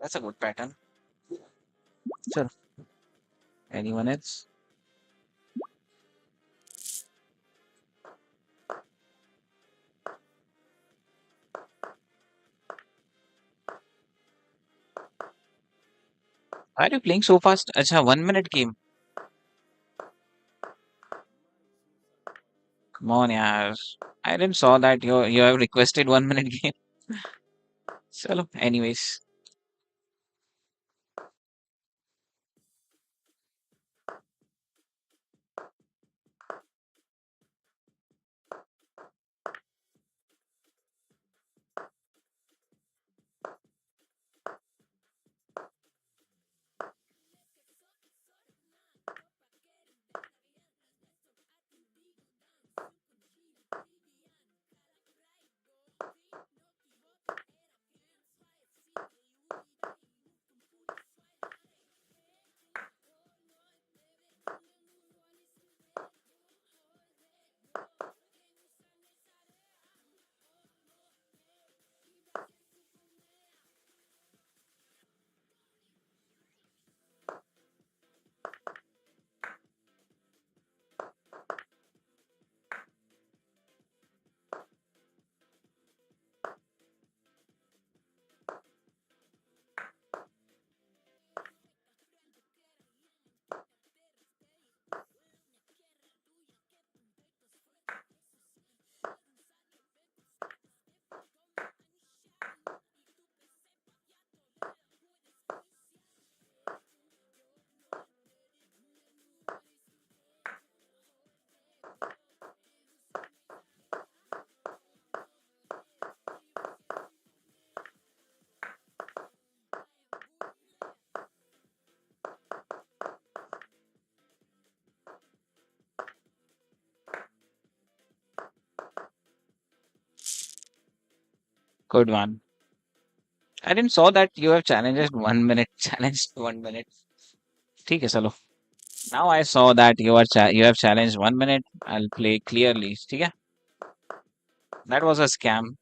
That's a good pattern. Sure. Anyone else? Why are you playing so fast? Acha, 1 minute game. Come on, yaar. I didn't saw that you have requested 1 minute game. Chalo, anyways. Good one. I didn't saw that you have challenged 1 minute. Challenged 1 minute. ठीक है चलो. Now I saw that you have challenged 1 minute. I'll play clearly. ठीक है. That was a scam.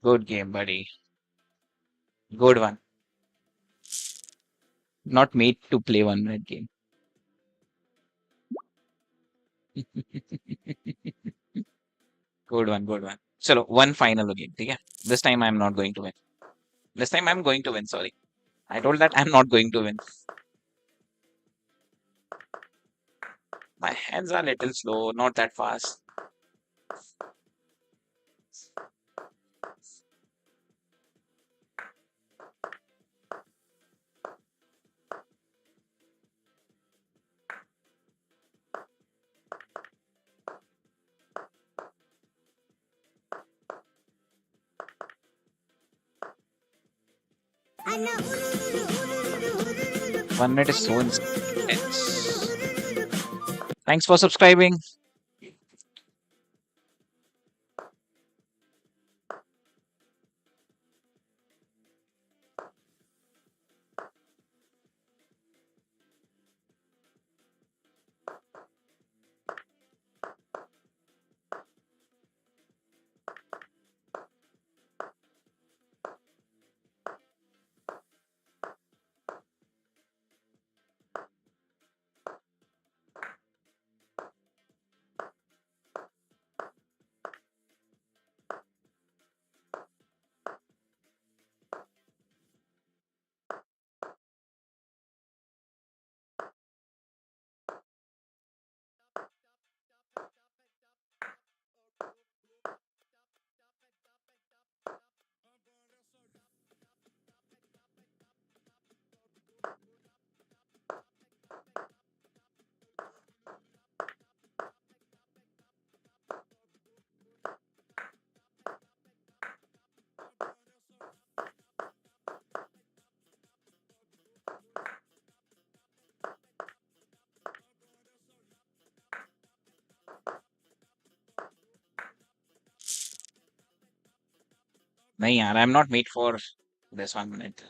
Good game, buddy. Good one. Not made to play 1 minute game. Good one, good one. चलो one final game, ठीक है? This time I'm not going to win. This time I'm going to win. Sorry, I told that I'm not going to win. My hands are a little slow, not that fast. I know. 1 minute is so intense. Thanks for subscribing. नहीं यार, I'm not made for this 1 minute.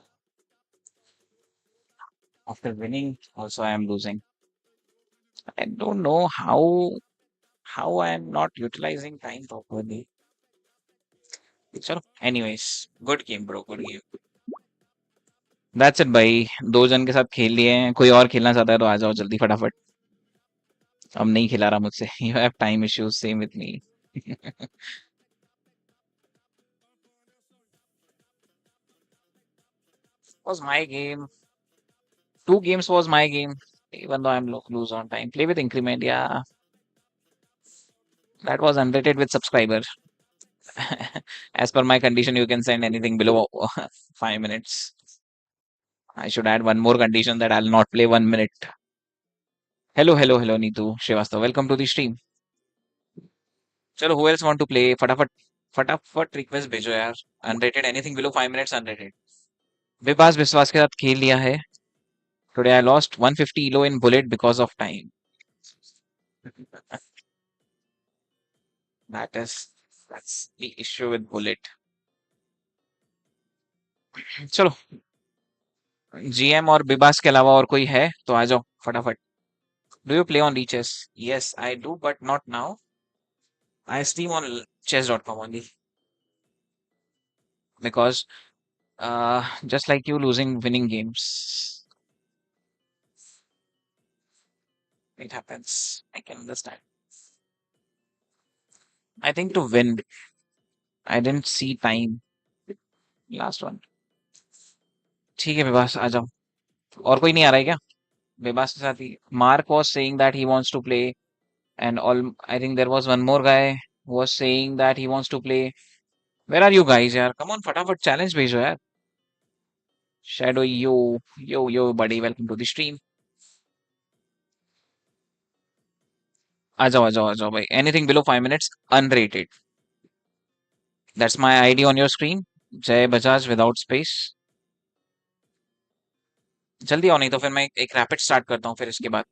After winning, also I am losing. I don't know how I am not utilizing time properly. चलो, anyways, good game, bro. Good game. That's it, भाई. 2 जन के साथ खेल लिए हैं. कोई और खेलना चाहता है तो आ जाओ जल्दी फटाफट. अब नहीं खिला रहा मुझसे. You have time issues. Same with me. Was my game. 2 games was my game. Even though I'm lose on time. Play with increment. Yeah, that was unrated with subscriber. As per my condition, you can send anything below 5 minutes. I should add one more condition that I'll not play 1 minute. Hello, hello, hello, Neetu Srivastava. Welcome to the stream. Chalo, who else want to play? Fatafat. फटाफट request भेजो यार। Unrated anything below 5 minutes unrated. विपास विश्वास के साथ खेल लिया है। Today I lost 150 Elo in bullet because of time. That is that's the issue with bullet. चलो, जीएम और बिबास के अलावा और कोई है तो आ जाओ फटाफट। Do you play on reaches? Yes I do but not now. I stream on chess.com only because just like you losing winning games, it happens. I can understand. I think to win, I didn't see time. Last one. ठीक है विभास आ जाओ। और कोई नहीं आ रहा है क्या विभास के साथ ही? Mark was saying that he wants to play and all. I think there was one more guy who was saying that he wants to play. Where are you guys यार? Come on फटाफट challenge भेजो यार। Shadow yo buddy, welcome to the stream। आ जाओ भाई। Anything below 5 minutes unrated। That's my ID on your screen। जय Bajaj without space. जल्दी आओ नहीं तो फिर मैं एक रैपिड स्टार्ट करता हूँ फिर इसके बाद।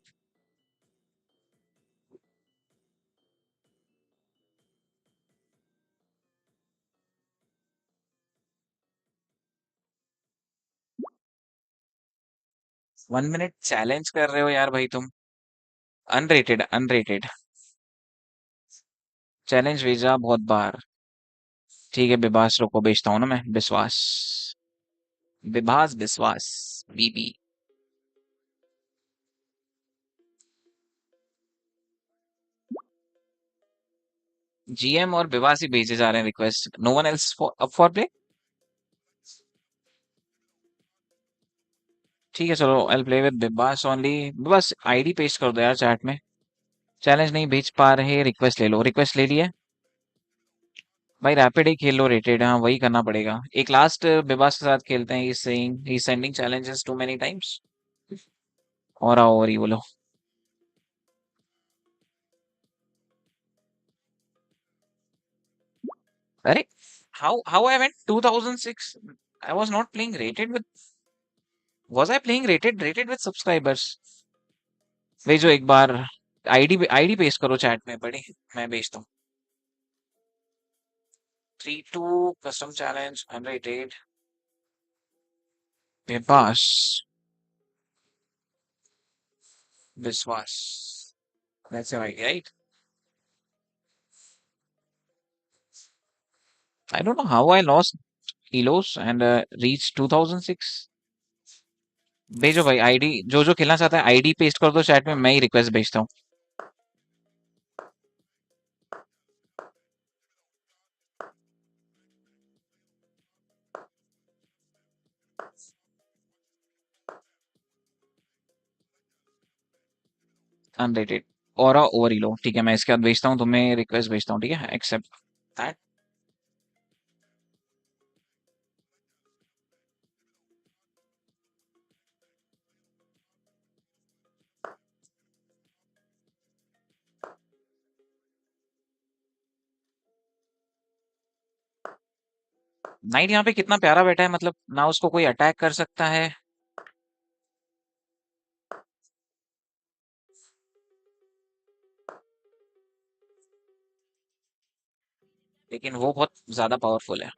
1 मिनट चैलेंज कर रहे हो यार भाई तुम। Unrated unrated. चैलेंज भेजा बहुत बार। ठीक है विबास रुको भेजता हूँ ना मैं। विश्वास विभास विश्वास बीबी। जीएम और विवास ही भेजे जा रहे हैं request. No one else up for play. ठीक है चलो I play with vivas only. बस आईडी पेस्ट कर दो यार चैट में। चैलेंज नहीं भेज पा रहे रिक्वेस्ट ले लो। रिक्वेस्ट ले लिया भाई। रैपिड ही खेल लो रेटेड। हाँ वही करना पड़ेगा। एक लास्ट विवास के साथ खेलते हैं। He saying he sending challenges to many times. और आओ और ही बोलो। अरे how I went 2006? I was not playing rated with, was I playing rated with subscribers? भेजो एक बार। आईडी पेस्ट करो चैट में बड़ी। मैं भेजता हूँ। 3-2 कस्टम चैलेंज अनरेटेड। विपास विश्वास। That's your idea, right? I don't know how I lost kilos and reached 2006। भेजो भाई आईडी। जो जो खेलना चाहता है आईडी पेस्ट कर दो चैट में। मैं ही रिक्वेस्ट भेजता हूँ। अनरेटेड और ओवर ही लो। ठीक है मैं इसके बाद भेजता हूँ तुम्हें रिक्वेस्ट भेजता हूँ। ठीक है एक्सेप्ट दैट। नाइट यहाँ पे कितना प्यारा बैठा है। मतलब ना उसको कोई अटैक कर सकता है। लेकिन वो बहुत ज्यादा पावरफुल है।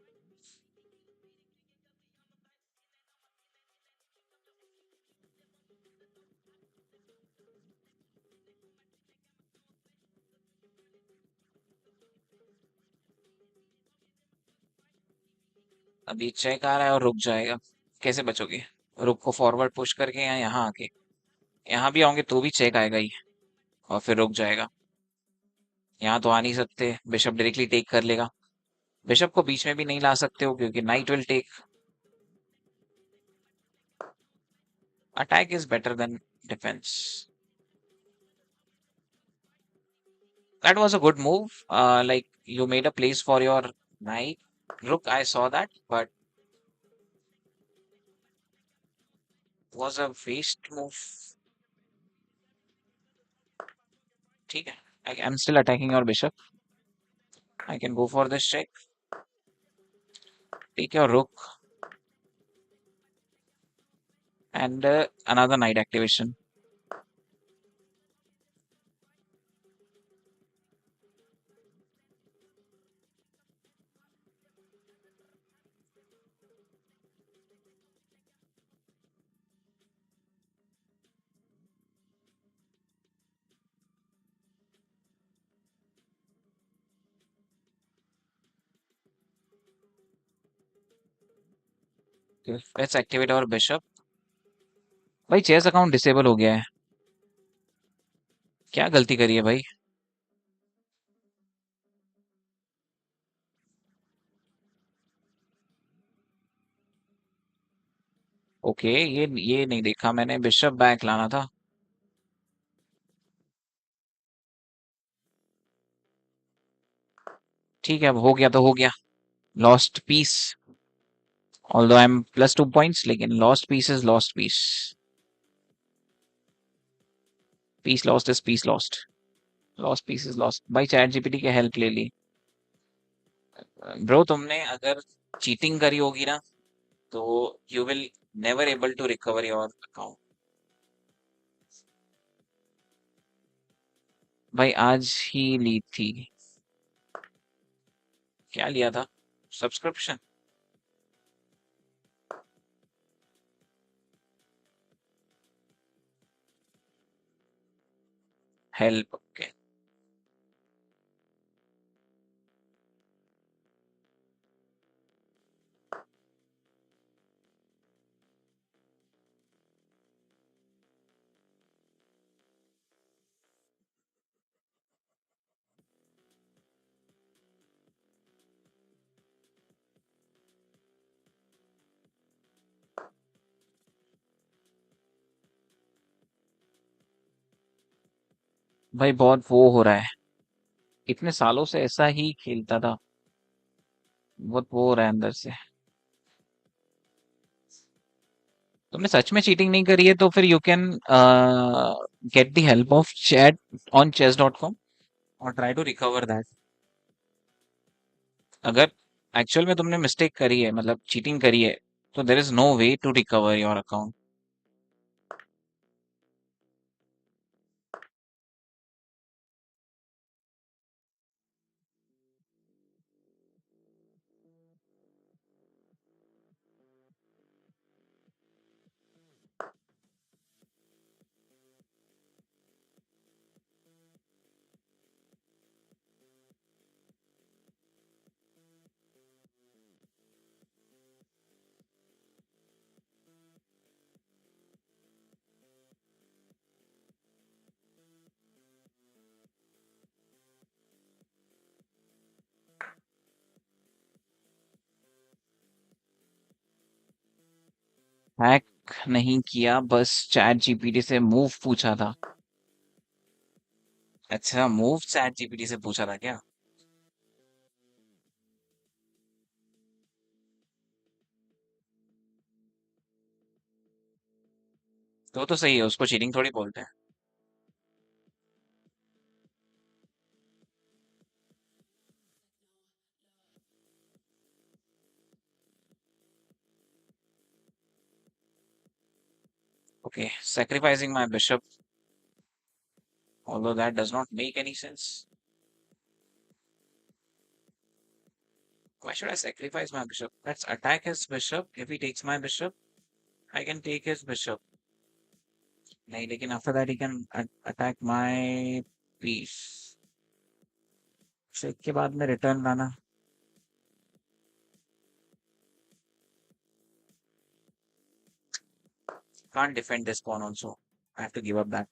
अभी चेक आ रहा है और रुक जाएगा। कैसे बचोगे? रुक को फॉरवर्ड पुश करके या यहाँ आके? यहाँ भी आओगे तो भी चेक आएगा ही और फिर रुक जाएगा। यहाँ तो आ नहीं सकते। बिशप डायरेक्टली टेक कर लेगा। बिशप को बीच में भी नहीं ला सकते हो क्योंकि knight will take. Attack is better than defence. That was a good move. Like you made a place for your knight. Rook, I saw that, but was a waste move. ठीक है. I'm still attacking your bishop. I can go for this check. ठीक है, और रुक and another knight activation. Let's activate our bishop. भाई chess account disable हो गया है, क्या गलती करी है भाई? ओके, ये नहीं देखा मैंने, बिशप बैक लाना था। ठीक है, अब हो गया तो हो गया। Lost piece, although I am plus 2 points, लेकिन lost piece is lost piece. Piece lost is piece lost. Lost piece is lost. भाई चैट जीपीटी की हेल्प ले ली। ब्रो तुमने अगर चीटिंग करी होगी ना, तो you will never able to recover your account. भाई आज ही ली थी। क्या लिया था? सब्सक्रिप्शन? Help, okay. भाई बहुत वो हो रहा है, इतने सालों से ऐसा ही खेलता था, बहुत वो हो रहा है अंदर से। तुमने सच में चीटिंग नहीं करी है तो फिर you can get the help of chat on chess.com और ट्राई टू रिकवर दैट। अगर एक्चुअल में तुमने मिस्टेक करी है, मतलब चीटिंग करी है, तो there is no way to recover your account. Hack नहीं किया, बस चैट जीपीटी से मूव पूछा था। अच्छा, मूव चैट जीपीटी से पूछा था क्या? तो सही है, उसको चीटिंग थोड़ी बोलते हैं। Okay, sacrificing my bishop, although that does not make any sense. Why should I sacrifice my bishop? Let's attack his bishop. If he takes my bishop, I can take his bishop. नहीं, लेकिन after that he can attack my piece. check के बाद में return लाना। Can't defend this pawn also. I have to give up that.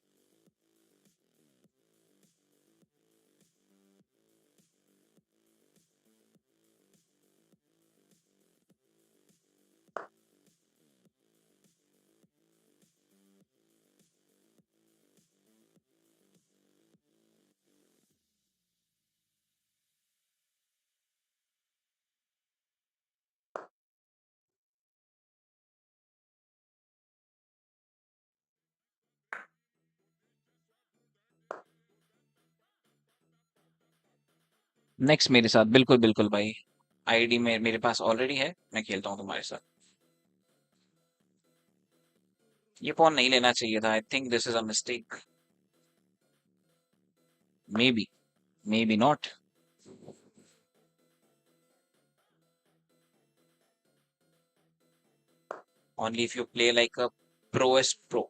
Next मेरे साथ, बिल्कुल बिल्कुल भाई। आईडी में मेरे पास ऑलरेडी है, मैं खेलता हूँ तुम्हारे साथ। ये पॉन नहीं लेना चाहिए था, I think this is a mistake. May be, may be not. Only if you play like a प्रोएस्ट pro.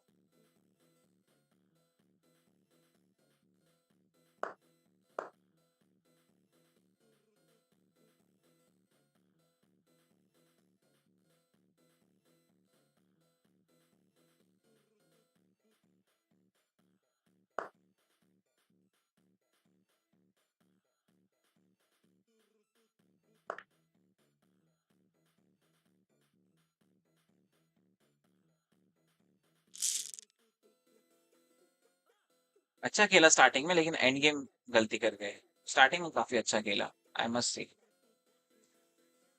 अच्छा खेला स्टार्टिंग में, लेकिन एंड गेम गलती कर गए। स्टार्टिंग में काफी अच्छा खेला, I must say.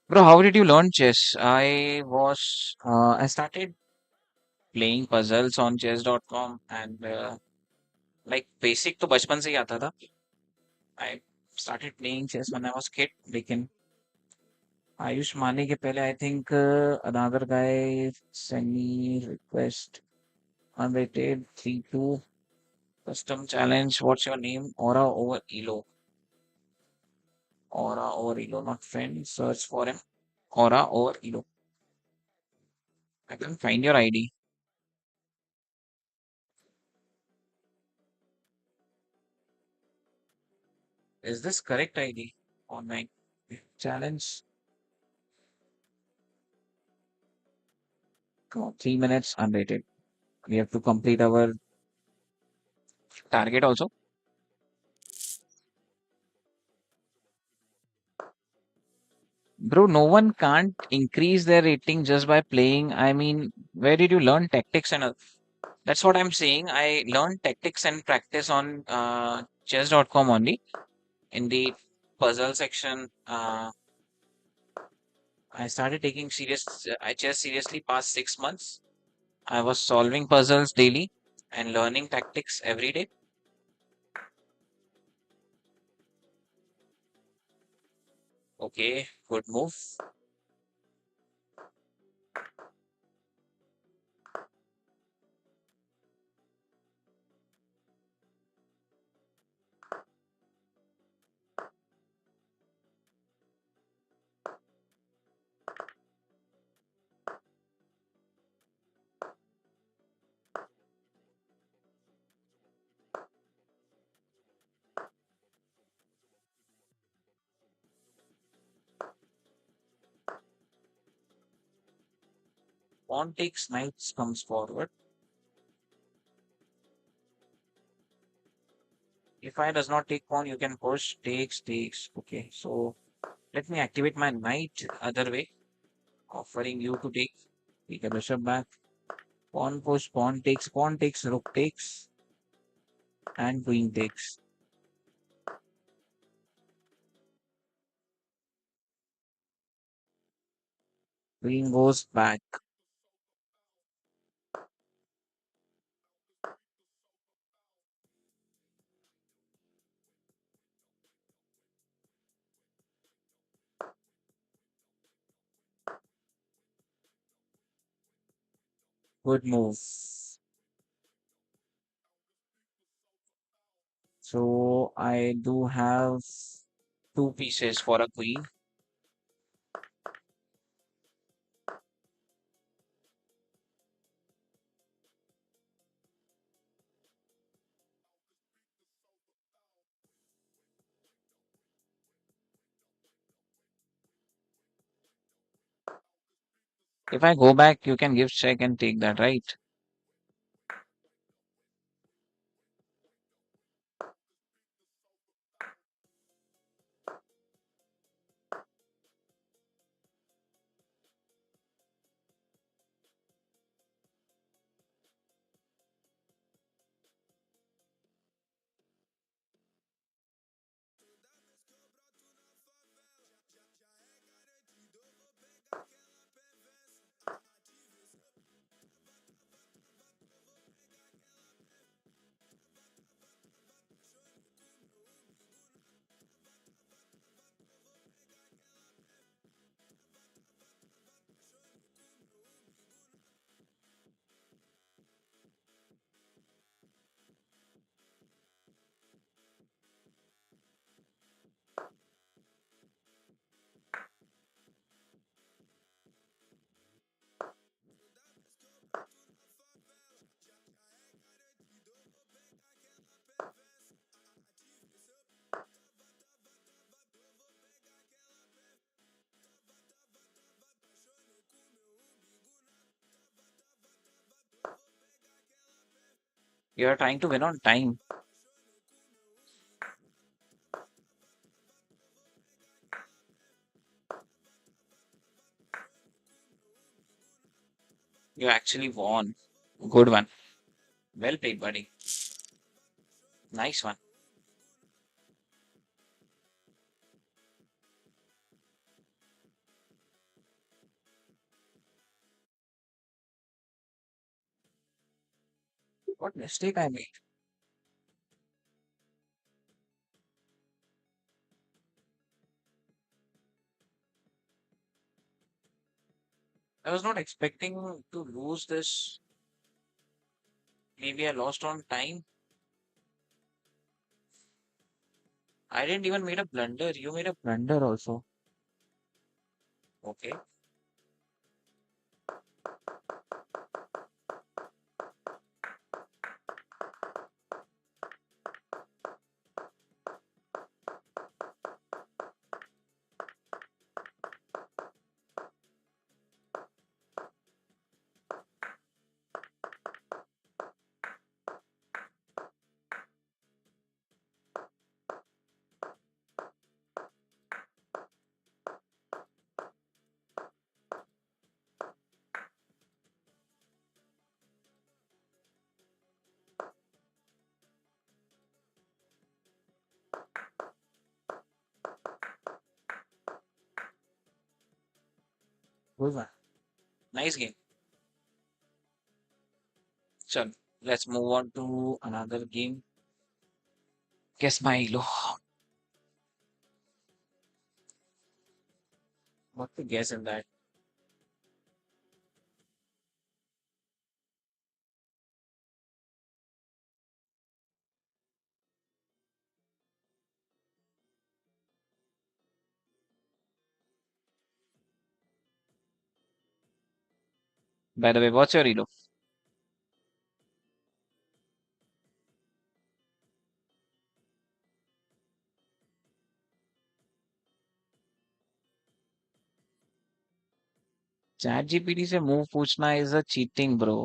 Bro, how did you learn chess? I started playing puzzles on chess.com and like basic तो बचपन से ही आता था। I started playing chess when I was kid, लेकिन आयुष माने के पहले I think another guy sent me request unrated 3-2 custom challenge. What's your name? Aura over Elo. Aura over Elo, not friend. Search for him. Aura over Elo. I can't find your ID. Is this correct ID? Online challenge. Come on, 3 minutes unrated. We have to complete our target also. Bro, no one can't increase their rating just by playing. I mean, where did you learn tactics and all? That's what I'm saying. I learned tactics and practice on chess.com only. In the puzzle section, I started taking chess seriously past 6 months. I was solving puzzles daily and learning tactics every day. Okay, good move. Pawn takes, knights comes forward. If I does not take pawn, you can push, takes. Okay, so let me activate my knight other way, offering you to take a bishop back. Pawn push, pawn takes, rook takes, and queen takes. Queen goes back. Good move. So I do have two pieces for a queen. If I go back, you can give check and take that, right? You are trying to win on time. You actually won. Good one. Well played, buddy. Nice one. What mistake I made? I was not expecting to lose this. Maybe I lost on time. I didn't even made a blunder. You made a blunder also. Okay. Good one. Nice game. So let's move on to another game. Guess my elo. What to guess in that? By the way, what's your elo? Chat GPT से move पूछना is a cheating bro.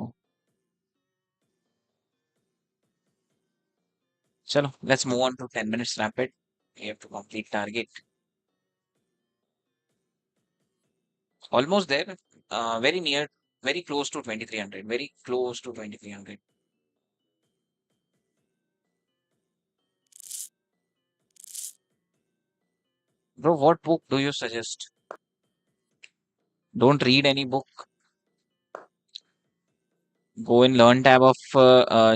चलो, let's move on to 10 minutes rapid. We have to complete target. Almost there. Very near, very close to 2300. Very close to 2300. Bro, what book do you suggest? Don't read any book. Go in learn tab of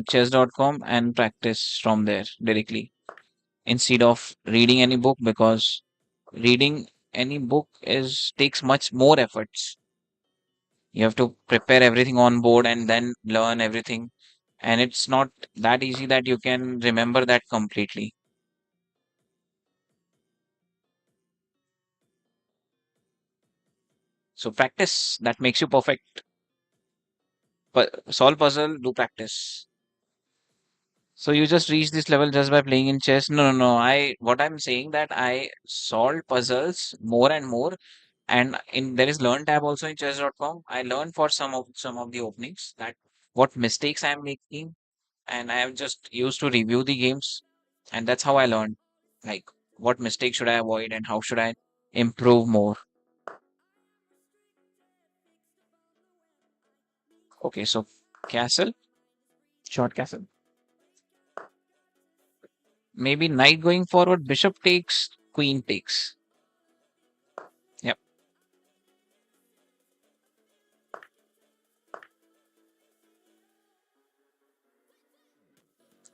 chess.com and practice from there directly instead of reading any book, because reading any book is takes much more efforts. You have to prepare everything on board and then learn everything, and it's not that easy that you can remember that completely. So practice, that makes you perfect. Solve puzzle, do practice. So you just reach this level just by playing in chess? No, no, no. What I'm saying that I solve puzzles more and more, and in there is learn tab also in chess.com. I learn for some of the openings that what mistakes I'm making, and I have just used to review the games, and that's how I learned. Like, what mistake should I avoid and how should I improve more? Okay, so castle, short castle. Maybe knight going forward, bishop takes, queen takes. Yep.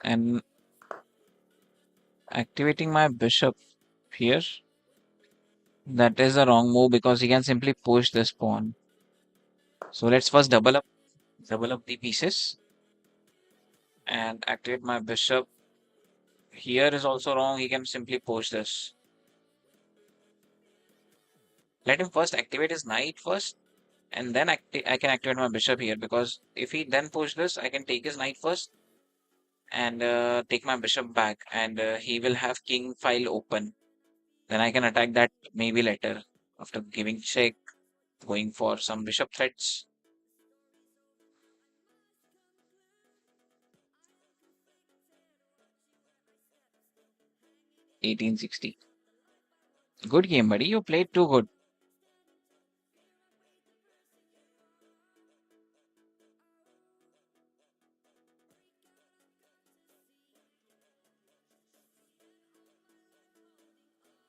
And activating my bishop here, that is a wrong move because he can simply push this pawn. So let's first double up the pieces and activate my bishop. Here is also wrong. He can simply push this. Let him first activate his knight first, and then I can activate my bishop here, because if he then push this, I can take his knight first and take my bishop back, and he will have king file open. Then I can attack that maybe later after giving check, going for some bishop threats. 1860. Good game, buddy. You played too good.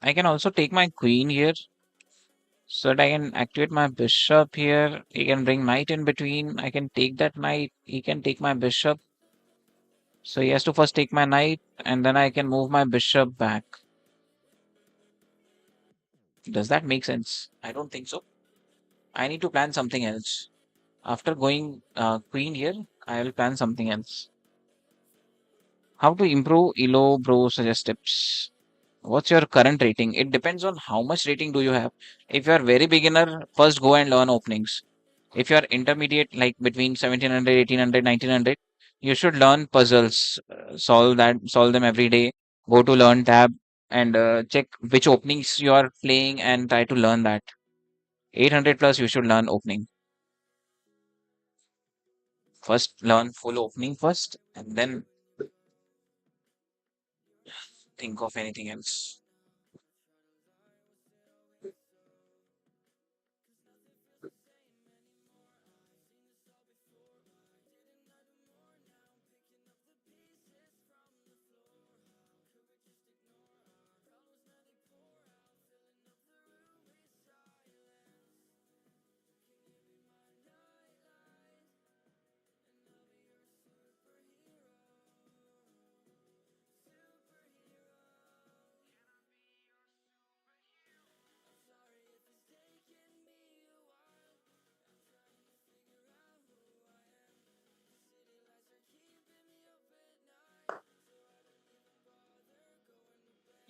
I can also take my queen here so that I can activate my bishop here. He can bring knight in between. I can take that knight. He can take my bishop. So he has to first take my knight and then I can move my bishop back. Does that make sense? I don't think so. I need to plan something else. After going queen here, I will plan something else. How to improve Elo Bro suggest tips. What's your current rating? It depends on how much rating do you have. If you are very beginner, first go and learn openings. If you are intermediate, like between 1700, 1800, 1900, you should learn puzzles. Solve them every day. Go to learn tab and check which openings you are playing and try to learn that. 800 plus, you should learn opening. First, learn full opening first, and then think of anything else.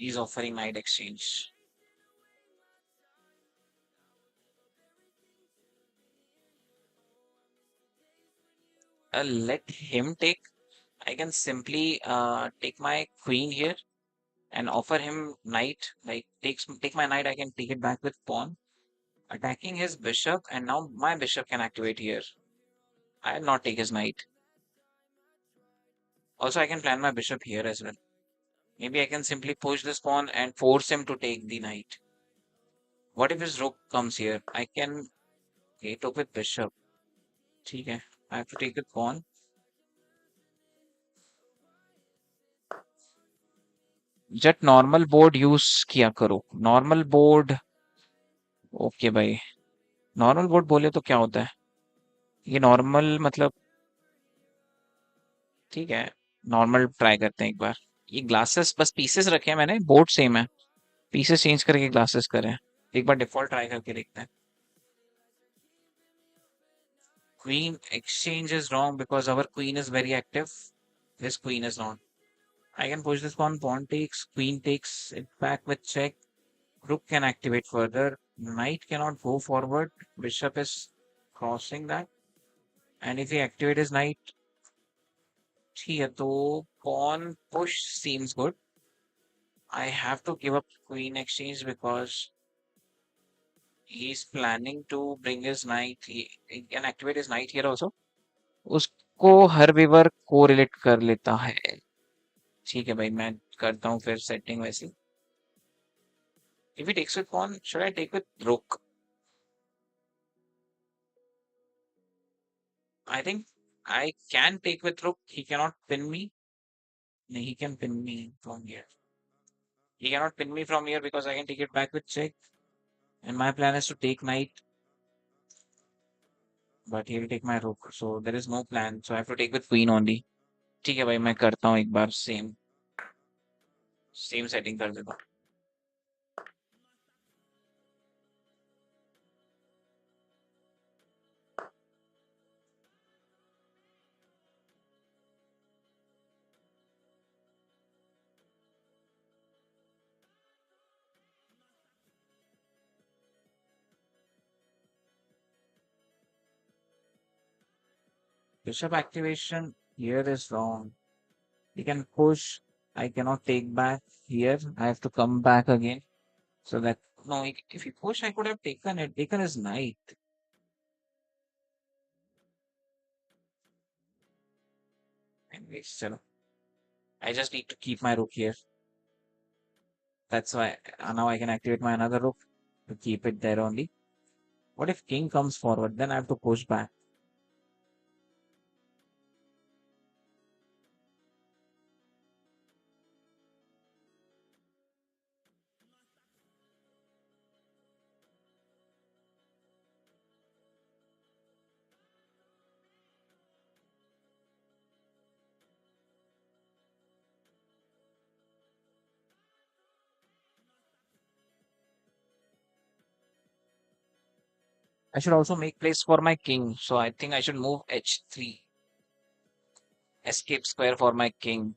He's offering knight exchange. Let him take. I can simply take my queen here and offer him knight. Like take my knight, I can take it back with pawn, attacking his bishop, and now my bishop can activate here. I'll not take his knight. Also, I can plan my bishop here as well. Maybe I can simply push this pawn and force him to take the knight. What if his rook comes here? I can. Okay, took with bishop. Okay, I have to take the pawn. जट normal board use किया करो normal board. Okay भाई. Normal board बोले तो क्या होता है? ये नॉर्मल मतलब ठीक है. नॉर्मल ट्राई करते हैं एक बार. ये ग्लासेस बस पीसेस रखे हैं मैंने. बोर्ड सेम है. पीसेस चेंज करके ग्लासेस करें. एक बार डिफॉल्ट ट्राई करके देखते हैं. Queen exchange is wrong because our queen is very active. This queen is not. I can push this pawn. Pawn takes. Queen takes it back with check. Rook can activate further. Knight cannot go forward. Bishop is crossing that. And if he activate his knight, ठीक है तो pawn push seems good. I have to give up queen exchange because he's planning to bring his knight. He can activate his knight here also. उसको हर Weaver को relate कर लेता है. ठीक है भाई मैं करता हूँ फिर सेटिंग वैसी. If he takes with pawn, should I take with rook? I think I can take with rook. He cannot pin me. No, he can pin me from here. He cannot pin me from here because I can take it back with check. And my plan is to take knight, but he will take my rook. So there is no plan. So I have to take with queen only. ठीक है भाई मैं करता हूँ एक बार same setting कर देता हूँ. Bishop activation here is wrong. He can push. I cannot take back here. I have to come back again. So that no, if he push, I could have taken his knight. Anyways, chalo. I just need to keep my rook here. That's why now I can activate my another rook to keep it there only. What if king comes forward? Then I have to push back. I should also make place for my king. So I think I should move h3. Escape square for my king.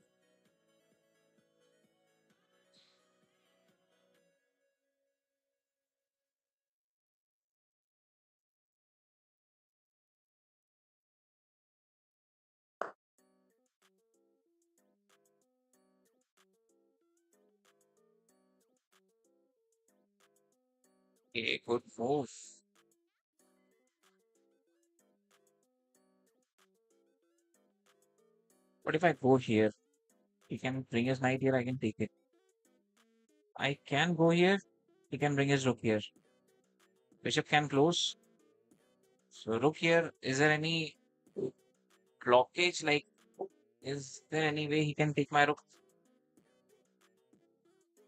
Okay, good move. What if I go here? He can bring his knight here, I can take it. I can go here, he can bring his rook here. Bishop can close. So rook here, is there any blockage? Like, is there any way he can take my rook?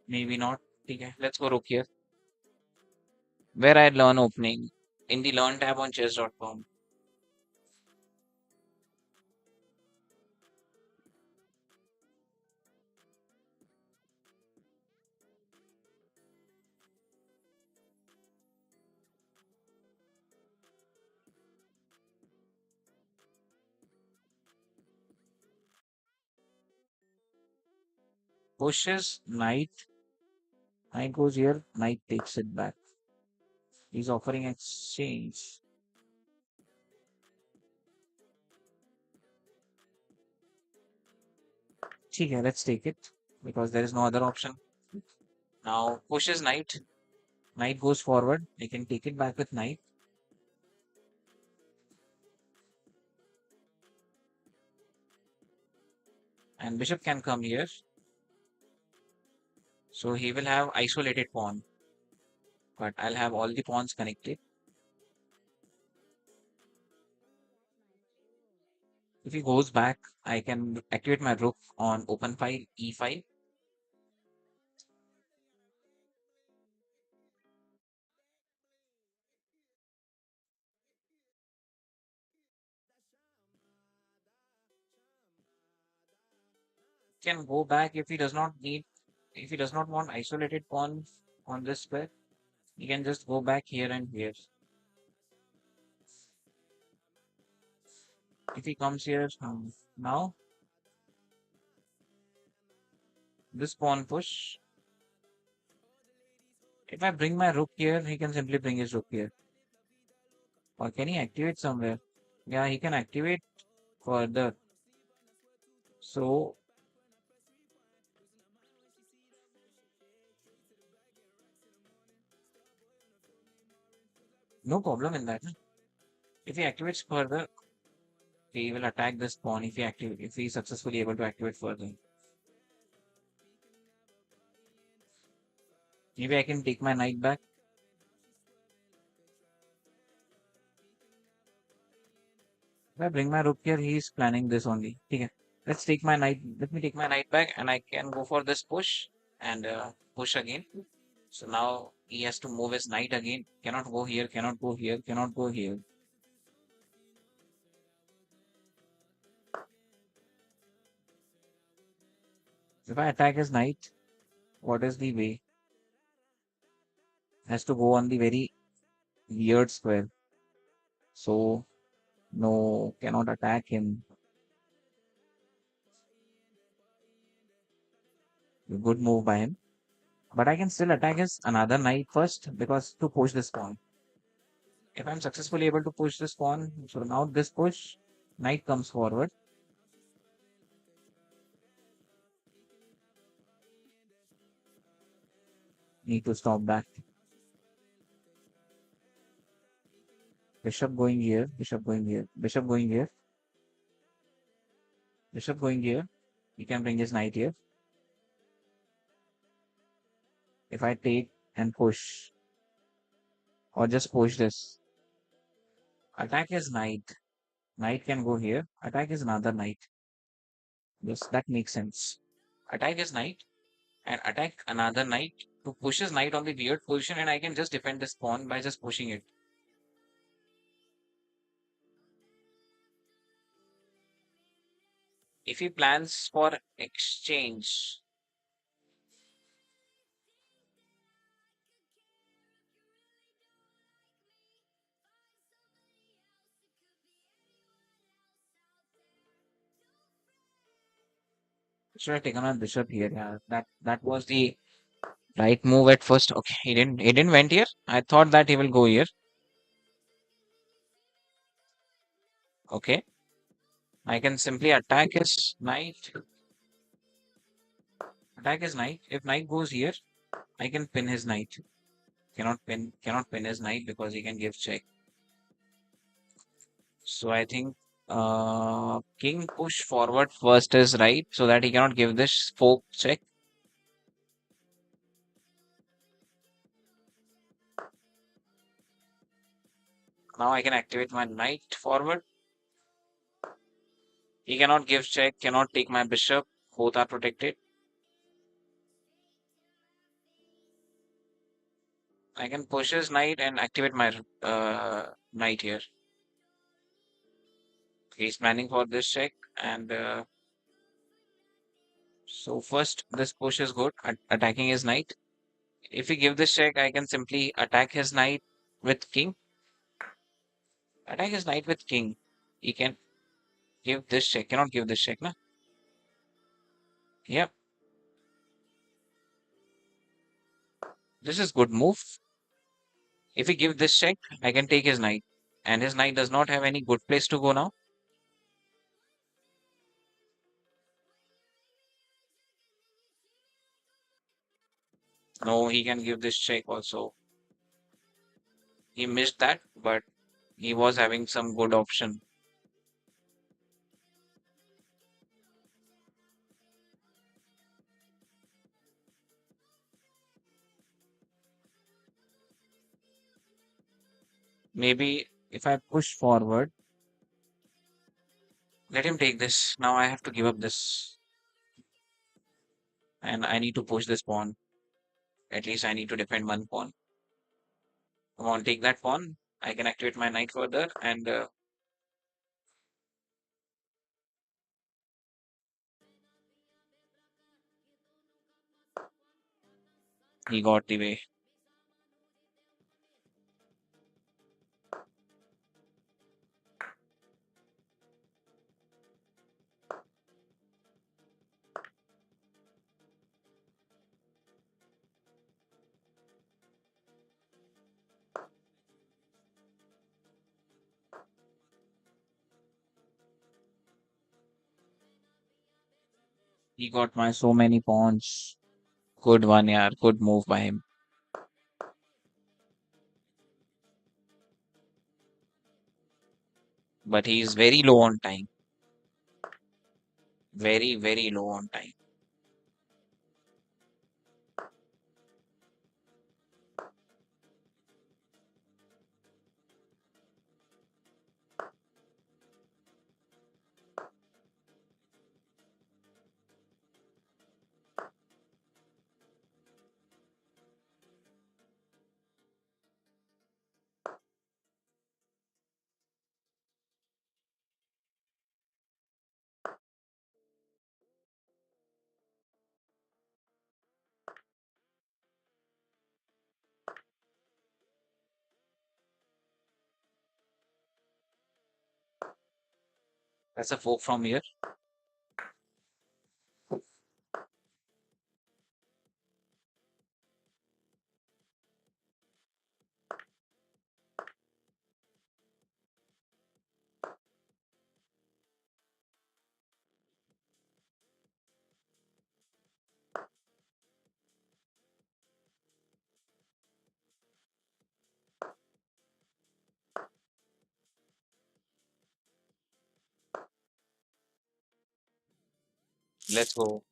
Maybe not. Okay, let's go rook here. Where I learn opening? In the learn tab on chess.com. Pushes, knight. Knight goes here, knight takes it back. He's offering exchange. Okay, let's take it because there is no other option. Now pushes knight. Knight goes forward. They can take it back with knight. And bishop can come here. So he will have isolated pawn. But I'll have all the pawns connected. If he goes back, I can activate my rook on open file e5. Can go back if he does not need, if he does not want isolated pawn on this square. He can just go back here and here. If he comes here now, this pawn push. If I bring my rook here, he can simply bring his rook here. Or can he activate somewhere? Yeah, he can activate further. So, no problem in that. If he activates further, he will attack this pawn if he is successfully able to activate further. Maybe I can take my knight back. If I bring my rook here, he is planning this only. Okay. Let's take my knight. Let me take my knight back and I can go for this push and push again. So now he has to move his knight again. Cannot go here, cannot go here, cannot go here. If I attack his knight, what is the way? Has to go on the very weird square. So no, cannot attack him. Good move by him. But I can still attack his another knight first because to push this pawn. If I'm successfully able to push this pawn, so now this push, knight comes forward. Need to stop that. Bishop going here, bishop going here, bishop going here, bishop going here. He can bring his knight here. if I take and push, or just push this. Attack is knight. Knight can go here. Attack is another knight. Yes, that makes sense. Attack is knight and attack another knight to push his knight on the weird position, and I can just defend this pawn by just pushing it. If he plans for exchange, should have taken on bishop here. Yeah, that was the right move at first. Okay, he didn't went here. I thought that he will go here. Okay, I can simply attack his knight. Attack his knight. If knight goes here, I can pin his knight. Cannot pin his knight because he can give check. So I think king push forward first is right, so that he cannot give this fork check. Now I can activate my knight forward. He cannot give check, cannot take my bishop. Both are protected. I can push his knight and activate my knight here. He's planning for this check, and so first this push is good, attacking his knight. If we give this check, I can simply attack his knight with king. Attack his knight with king. He can give this check, cannot give this check, na? Yep, this is good move. If we give this check, I can take his knight, and his knight does not have any good place to go now. No, he can give this check also. He missed that, but he was having some good option. Maybe if I push forward, let him take this. Now I have to give up this, and I need to push this pawn. At least I need to defend one pawn. Come on, take that pawn. I can activate my knight further, and he got the way. He got my so many pawns. Good one, yeah. Good move by him. But he is very low on time. Very, very low on time. That's a fork from here. Let's go.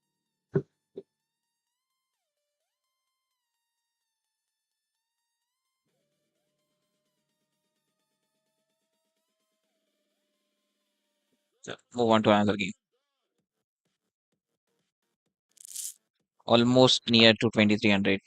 So move on to another game. Almost near to 2300.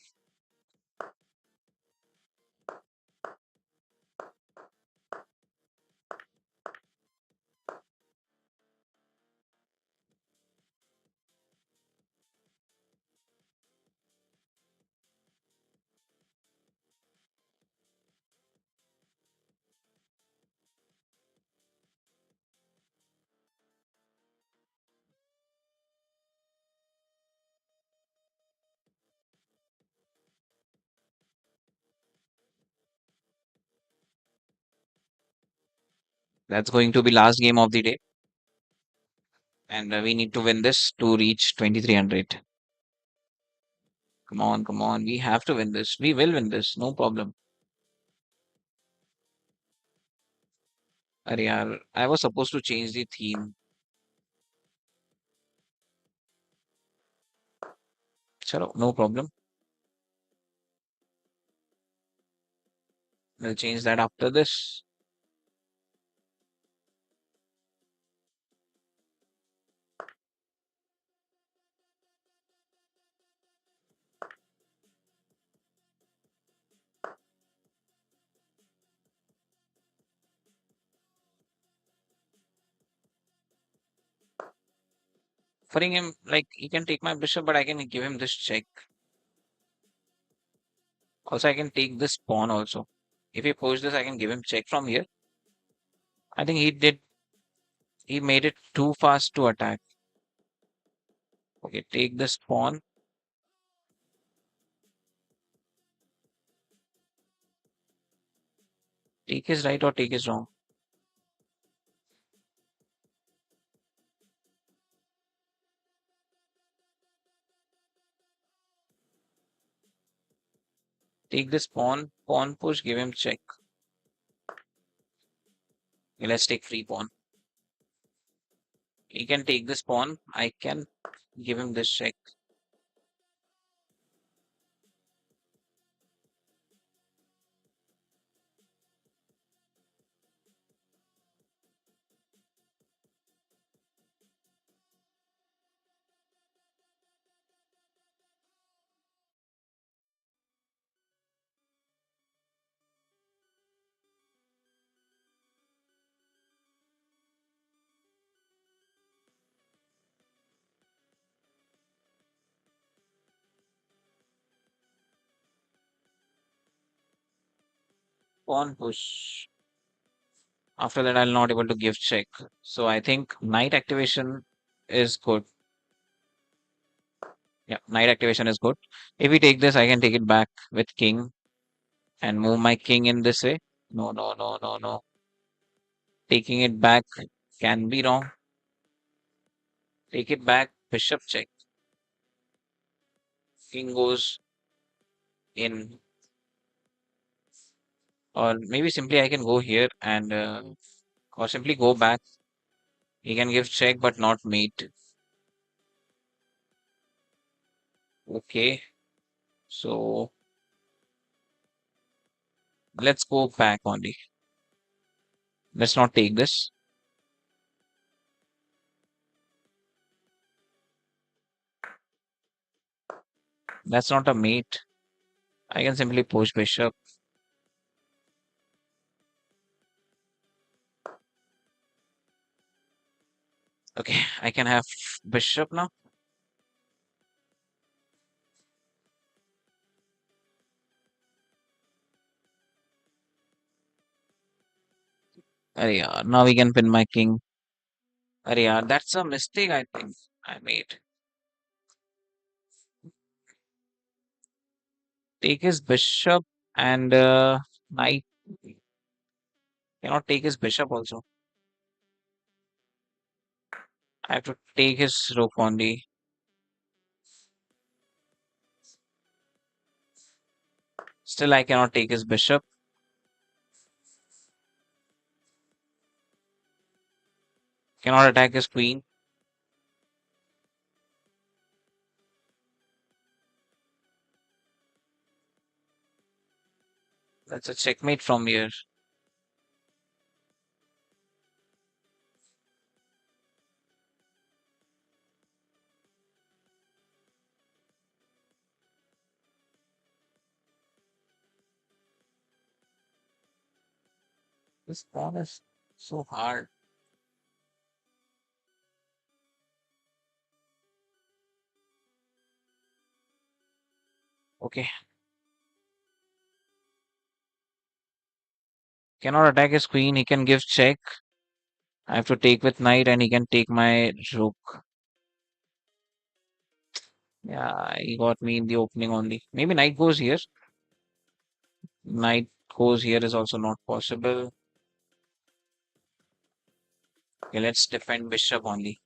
That's going to be last game of the day, and we need to win this to reach 2300. Come on. We have to win this. We will win this. No problem. अरे यार, I was supposed to change the theme. चलो, no problem. We'll change that after this. Offering him, like, he can take my bishop, but I can give him this check. Also, I can take this pawn also. If he pushes this, I can give him check from here. I think he made it too fast to attack. Okay, take this pawn. Take is right or take is wrong. Take this pawn push, give him check. Okay, let's take free pawn. He can take this pawn. I can give him this check. Pawn push. After that, I'll not able to give check. So I think knight activation is good. Yeah, knight activation is good. If we take this, I can take it back with king and move my king in this way. No. Taking it back can be wrong. Take it back, bishop check. King goes in, or maybe simply I can go here and or simply go back. He can give check but not mate. Okay, so let's go back only. Let's not take this. That's not a mate. I can simply push bishop. Okay, I can have bishop now. Arey yaar, now we can pin my king. Arey yaar, that's a mistake I think I made. Take his bishop and knight. Cannot take his bishop also. I have to take his rook only. Still, I cannot take his bishop. Cannot attack his queen. That's a checkmate from here. This pawn is so hard. Okay, cannot attack his queen. He can give check. I have to take with knight, and he can take my rook. Yeah, he got me in the opening only. Maybe knight goes here. Knight goes here is also not possible. Okay, let's defend bishop only.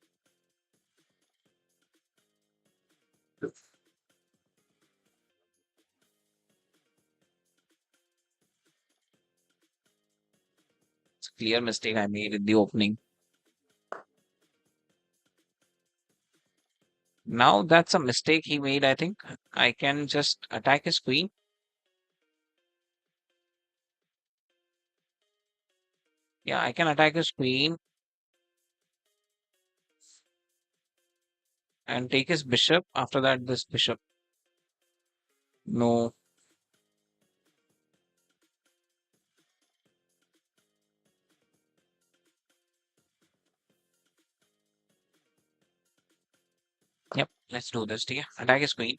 It's a clear mistake I made in the opening. Now that's a mistake he made, I think. I can just attack his queen. Yeah, I can attack his queen and take his bishop. After that, this bishop. No. Yep, let's do this. Yeah, attack his queen.